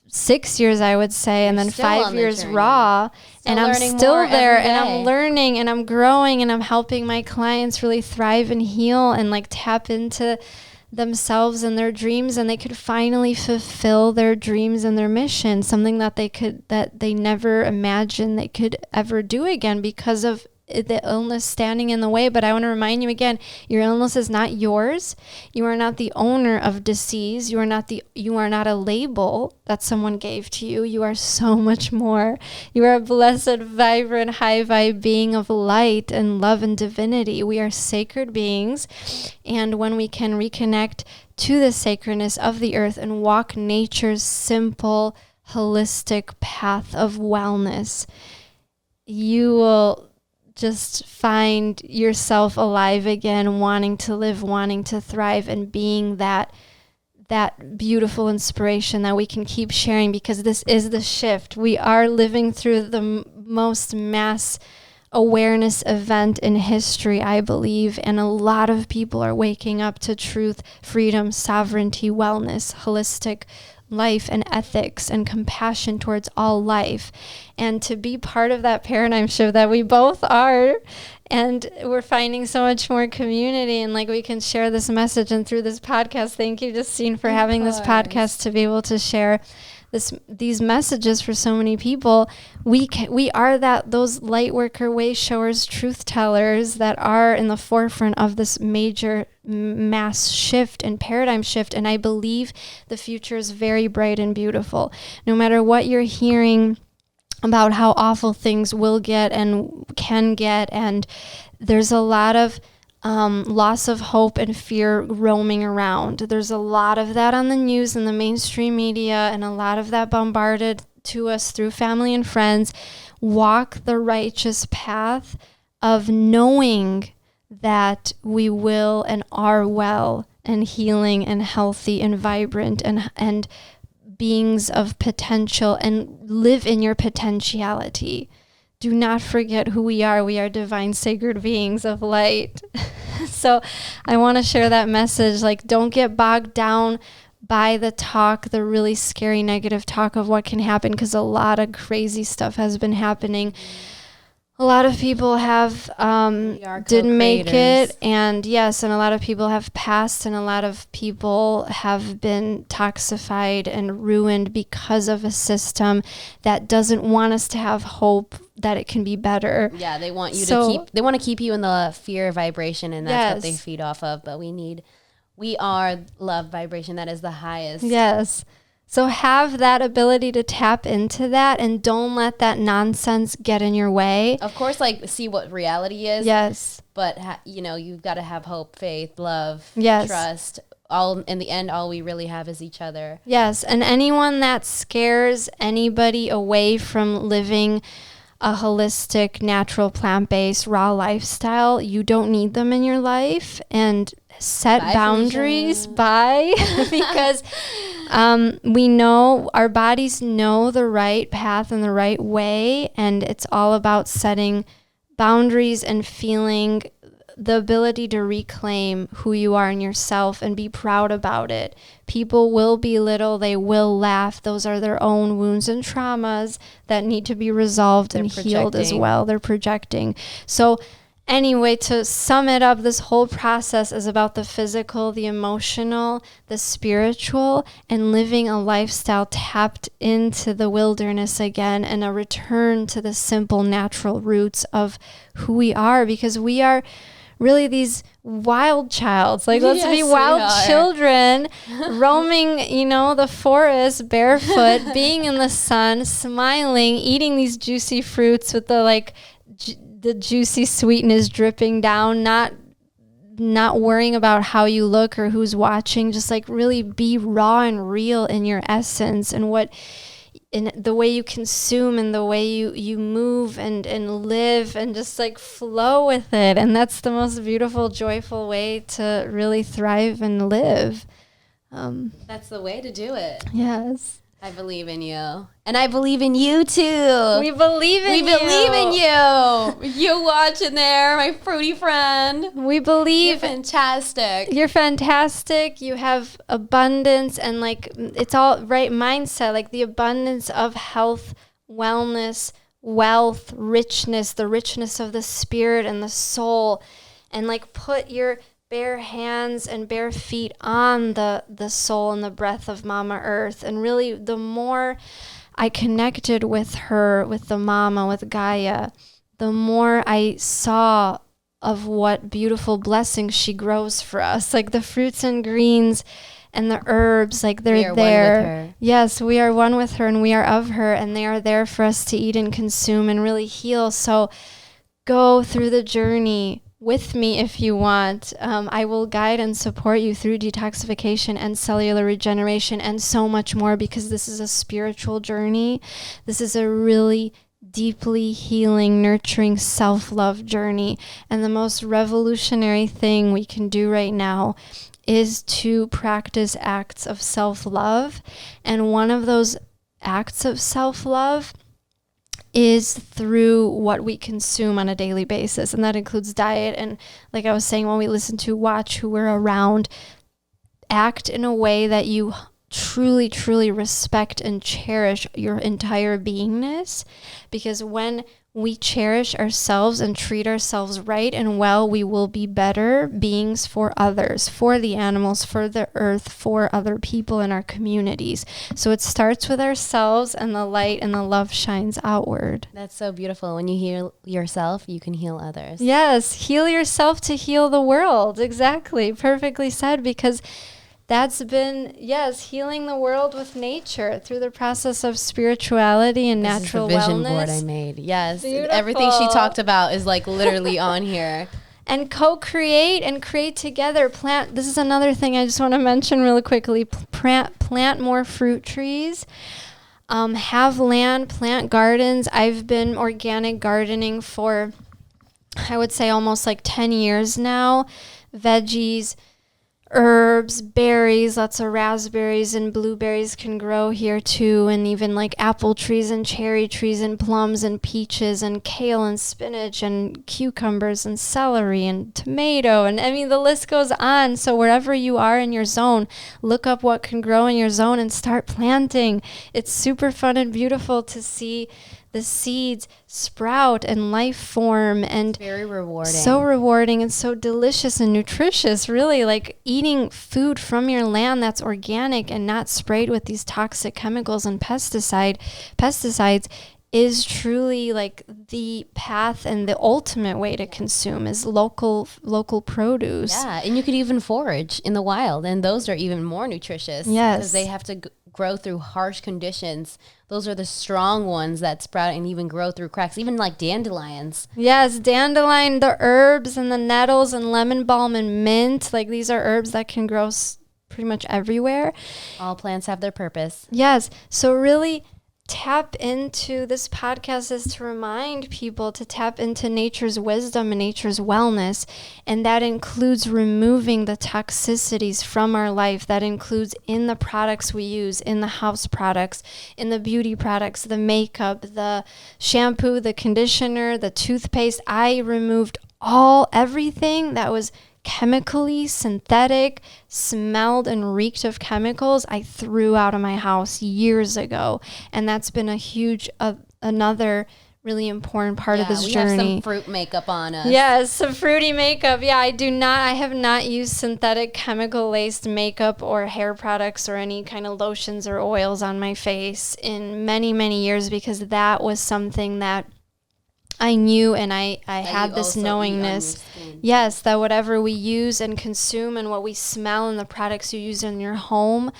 6 years, I would say, and then 5 years raw. And I'm still there, and I'm learning, and I'm growing, and I'm helping my clients really thrive and heal and like tap into themselves and their dreams, and they could finally fulfill their dreams and their mission, something that they never imagined they could ever do again because of the illness standing in the way. But I want to remind you again, your illness is not yours. You are not the owner of disease. You are not a label that someone gave to you. You are so much more. You are a blessed, vibrant, high vibe being of light and love and divinity. We are sacred beings. And when we can reconnect to the sacredness of the earth and walk nature's simple, holistic path of wellness, you will just find yourself alive again, wanting to live, wanting to thrive, and being that beautiful inspiration that we can keep sharing, because this is the shift. We are living through the most mass awareness event in history, I believe, and a lot of people are waking up to truth, freedom, sovereignty, wellness, holistic life and ethics and compassion towards all life. And to be part of that paradigm shift that we both are, and we're finding so much more community, and like we can share this message. And through this podcast, thank you, Justine, for having this podcast to be able to share these messages for so many people. We are those light worker, way showers, truth tellers that are in the forefront of this major mass shift and paradigm shift. And I believe the future is very bright and beautiful. No matter what you're hearing about how awful things will get and can get, and there's a lot of loss of hope and fear roaming around. There's a lot of that on the news and the mainstream media, and a lot of that bombarded to us through family and friends. Walk the righteous path of knowing that we will and are well and healing and healthy and vibrant and beings of potential, and live in your potentiality. Do not forget who we are. We are divine, sacred beings of light. So I want to share that message. Like, don't get bogged down by the talk, the really scary negative talk of what can happen, because a lot of crazy stuff has been happening. A lot of people have didn't make it, and yes, and a lot of people have passed, and a lot of people have been toxified and ruined because of a system that doesn't want us to have hope that it can be better. Yeah, they want you they want to keep you in the fear vibration, and that's what they feed off of. But we are love vibration. That is the highest. Yes. So have that ability to tap into that, and don't let that nonsense get in your way. Of course, like, see what reality is. Yes. But, you've got to have hope, faith, love, yes, trust. All in the end, all we really have is each other. Yes. And anyone that scares anybody away from living a holistic, natural, plant-based, raw lifestyle, you don't need them in your life. And set boundaries because we know our bodies know the right path and the right way, and it's all about setting boundaries and feeling the ability to reclaim who you are in yourself and be proud about it. People will belittle, they will laugh. Those are their own wounds and traumas that need to be resolved and healed as well. They're projecting. So anyway, to sum it up, this whole process is about the physical, the emotional, the spiritual, and living a lifestyle tapped into the wilderness again, and a return to the simple, natural roots of who we are, because we are really these wild childs. Like, let's be wild children roaming, the forest barefoot, being in the sun, smiling, eating these juicy fruits with the juicy sweetness dripping down, not worrying about how you look or who's watching. Just like really be raw and real in your essence, and in the way you consume and the way you move and live, and just like flow with it. And that's the most beautiful, joyful way to really thrive and live. That's the way to do it. Yes. I believe in you. And I believe in you too. We believe in you. We believe in you. You watching there, my fruity friend. We believe. You're fantastic. You're fantastic. You have abundance, and like it's all right mindset, like the abundance of health, wellness, wealth, richness, the richness of the spirit and the soul. And like put your bare hands and bare feet on the soul and the breath of Mama Earth. And really, the more I connected with her, with the Mama, with Gaia, the more I saw of what beautiful blessings she grows for us. Like the fruits and greens and the herbs, like they're there. One with her. Yes, we are one with her, and we are of her, and they are there for us to eat and consume and really heal. So go through the journey with me if you want. I will guide and support you through detoxification and cellular regeneration and so much more, because this is a spiritual journey. This is a really deeply healing, nurturing self-love journey. And the most revolutionary thing we can do right now is to practice acts of self-love. And one of those acts of self-love is through what we consume on a daily basis. And that includes diet. And like I was saying, when we listen to, watch, who we're around, act in a way that you truly, truly respect and cherish your entire beingness. Because when we cherish ourselves and treat ourselves right and well, we will be better beings for others, for the animals, for the earth, for other people in our communities. So it starts with ourselves, and the light and the love shines outward. That's so beautiful. When you heal yourself, you can heal others. Yes, heal yourself to heal the world. Exactly. Perfectly said, because that's been, healing the world with nature through the process of spirituality and natural wellness. This is the vision board I made. Yes. Beautiful. Everything she talked about is like literally on here. And co-create and create together. Plant. This is another thing I just want to mention really quickly. Plant more fruit trees. Have land, plant gardens. I've been organic gardening for, I would say, almost like 10 years now. Veggies, herbs, berries, lots of raspberries and blueberries can grow here too, and even like apple trees and cherry trees and plums and peaches and kale and spinach and cucumbers and celery and tomato, and I mean the list goes on. So wherever you are in your zone, look up what can grow in your zone and start planting. It's super fun and beautiful to see the seeds sprout and life form, and it's very rewarding. So rewarding and so delicious and nutritious, really. Like eating food from your land that's organic and not sprayed with these toxic chemicals and pesticides is truly like the path, and the ultimate way to consume is local produce. Yeah, and you could even forage in the wild, and those are even more nutritious. Yes. Because they have to grow through harsh conditions. Those are the strong ones that sprout and even grow through cracks, even like dandelions. Yes, dandelion, the herbs and the nettles and lemon balm and mint. Like these are herbs that can grow pretty much everywhere. All plants have their purpose. Yes. So really tap into this podcast is to remind people to tap into nature's wisdom and nature's wellness. And that includes removing the toxicities from our life. That includes in the products we use, in the house products, in the beauty products, the makeup, the shampoo, the conditioner, the toothpaste. I removed everything that was chemically synthetic, smelled and reeked of chemicals. I threw out of my house years ago, and that's been a huge another really important part of this journey. We have some fruit makeup on us. Yes, some fruity makeup. Yeah, I have not used synthetic chemical laced makeup or hair products or any kind of lotions or oils on my face in many, many years, because that was something that I knew, and I had this knowingness. Yes, that whatever we use and consume and what we smell and the products you use in your home,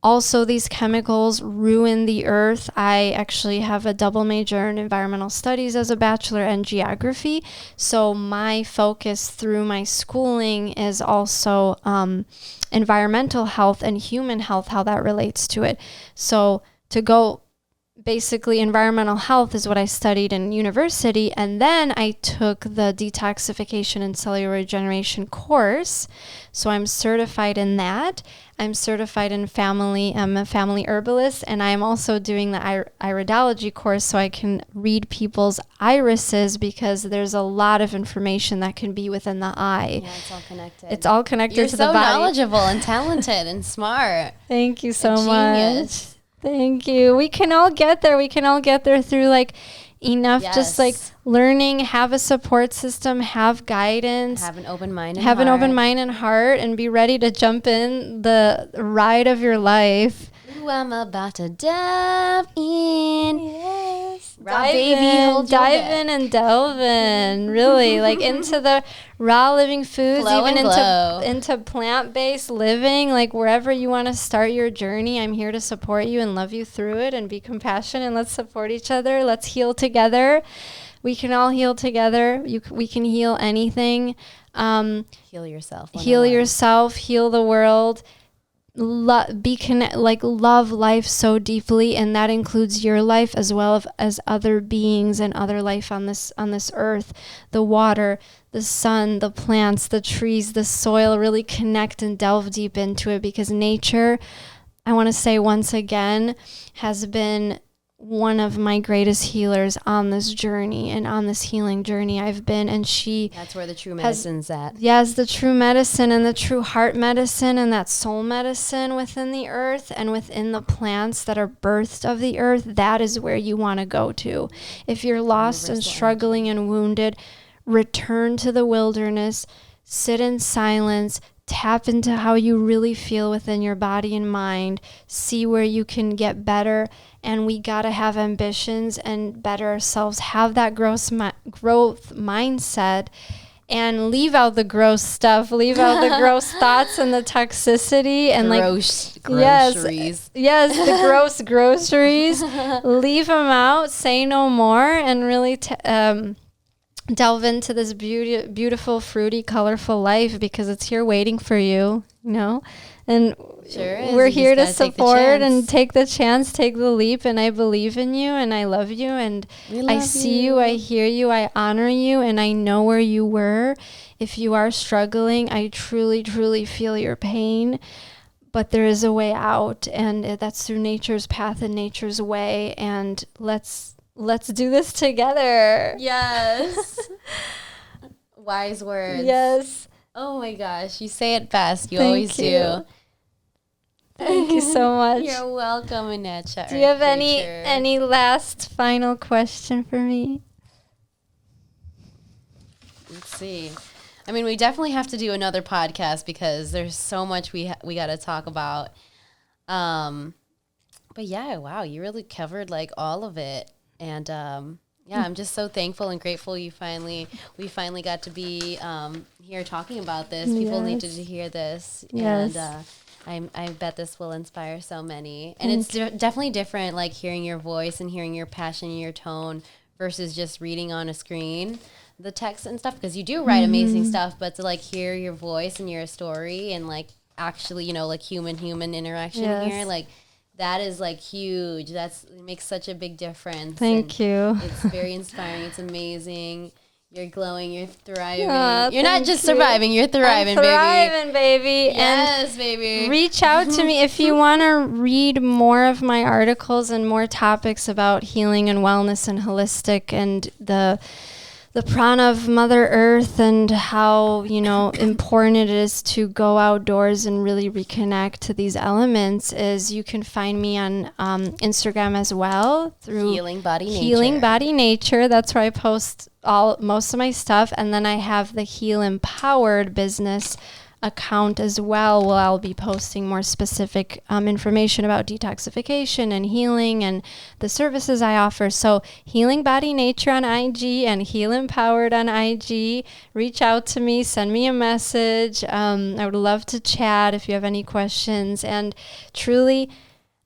also these chemicals ruin the earth. I actually have a double major in environmental studies as a bachelor and geography. So my focus through my schooling is also environmental health and human health, how that relates to it. So to go basically, environmental health is what I studied in university, and then I took the Detoxification and Cellular Regeneration course. So I'm certified in that. I'm certified in I'm a family herbalist, and I'm also doing the Iridology course so I can read people's irises, because there's a lot of information that can be within the eye. Yeah, it's all connected. It's all connected You're to the body. You're so knowledgeable and talented and smart. Thank you so much. Thank you. We can all get there. We can all get there through like enough, just like learning, have a support system, have guidance, have an open mind and have an open mind and heart, and be ready to jump in the ride of your life. Ooh, I'm about to dive in. Yes. Dive in and delve in, really, like into the raw living foods, Flow even and into plant-based living, like wherever you want to start your journey. I'm here to support you and love you through it and be compassionate, and let's support each other. Let's heal together. We can all heal together. We can heal anything. Heal yourself. Heal yourself, heal the world. love life so deeply, and that includes your life as well as other beings and other life on this earth, the water, the sun, the plants, the trees, the soil. Really connect and delve deep into it, because nature, I want to say once again, has been one of my greatest healers on this journey and on this healing journey I've been. And that's where the true medicine's at. Yes, the true medicine and the true heart medicine and that soul medicine within the earth and within the plants that are birthed of the earth. That is where you want to go to. If you're lost and struggling and wounded, return to the wilderness, sit in silence, tap into how you really feel within your body and mind, see where you can get better. And we got to have ambitions and better ourselves, have that growth mindset, and leave out the gross stuff, leave out the gross thoughts and the toxicity and groceries. Yes, the gross groceries. Leave them out, say no more, and really delve into this beautiful, fruity, colorful life, because it's here waiting for you, and we're here to support and take the chance, take the leap. And I believe in you, and I love you, and I see you, I hear you, I honor you, and I know where you were. If you are struggling, I truly, truly feel your pain, but there is a way out, and that's through nature's path and nature's way. And let's do this together. Yes. Wise words. Yes. Oh my gosh, you say it best. You always do. Thank you so much. You're welcome, Anecia. Do you have any last final question for me? Let's see. I mean, we definitely have to do another podcast, because there's so much we got to talk about. But yeah, wow, you really covered like all of it. And yeah, I'm just so thankful and grateful we finally got to be here talking about this. People needed to hear this. Yes. And I bet this will inspire so many. And it's definitely different, like hearing your voice and hearing your passion and your tone versus just reading on a screen the text and stuff, because you do write amazing stuff, but to like hear your voice and your story and like actually, like human interaction here, like that is like huge. It makes such a big difference. Thank you. It's very inspiring. It's amazing. You're glowing. You're thriving. You're not just surviving. You're thriving, baby. Thriving, baby. Yes, baby. Reach out to me if you want to read more of my articles and more topics about healing and wellness and holistic and the prana of Mother Earth and how, important it is to go outdoors and really reconnect to these elements. Is you can find me on Instagram as well through Healing Body Nature. That's where I post most of my stuff. And then I have the Heal Empowered business account as well, where I'll be posting more specific information about detoxification and healing and the services I offer. So Healing Body Nature on IG and Heal Empowered on IG. Reach out to me, send me a message. I would love to chat if you have any questions. And truly,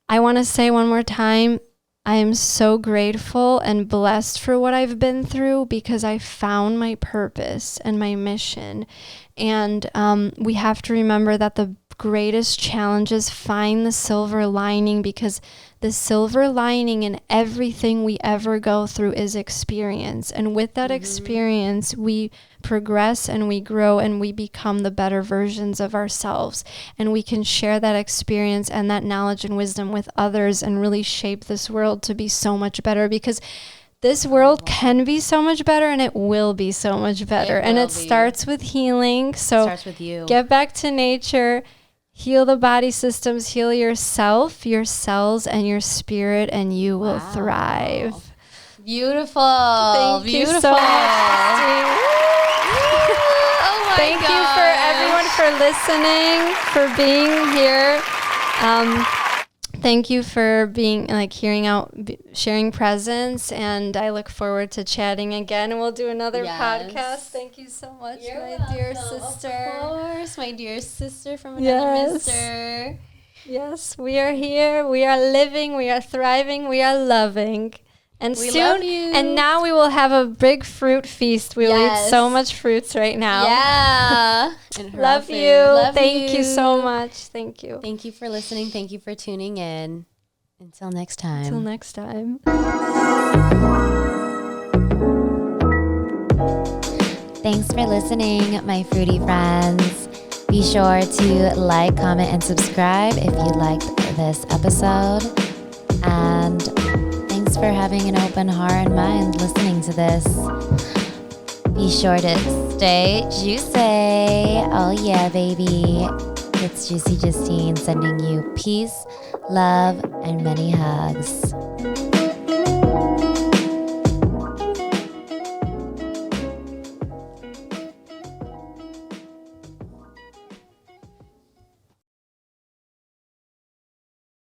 I want to say one more time, I am so grateful and blessed for what I've been through, because I found my purpose and my mission. And we have to remember that the greatest challenges find the silver lining, because the silver lining in everything we ever go through is experience. And with that experience, we progress and we grow and we become the better versions of ourselves. And we can share that experience and that knowledge and wisdom with others and really shape this world to be so much better, because this world can be so much better, and it will be so much better. And it starts with healing. So it starts with you. Get back to nature, heal the body systems, heal yourself, your cells, and your spirit, and you will thrive. Beautiful. Thank you so much. Oh my Thank you for everyone for listening, for being here. Thank you for being hearing out, sharing presence, and I look forward to chatting again. And we'll do another podcast. Thank you so much, dear sister. Of course, my dear sister from another mister. Yes, we are here. We are living. We are thriving. We are loving. And We soon, love you. and now we will have a big fruit feast. We will Yes. eat so much fruits right now. Yeah. And raw Love food. you. Love Thank you so much. Thank you. Thank you for listening. Thank you for tuning in. Until next time. Until next time. Thanks for listening, my fruity friends. Be sure to like, comment, and subscribe if you liked this episode. And thanks for having an open heart and mind listening to this. Be sure to stay juicy. Oh yeah, baby. It's Juicy Justine sending you peace, love, and many hugs.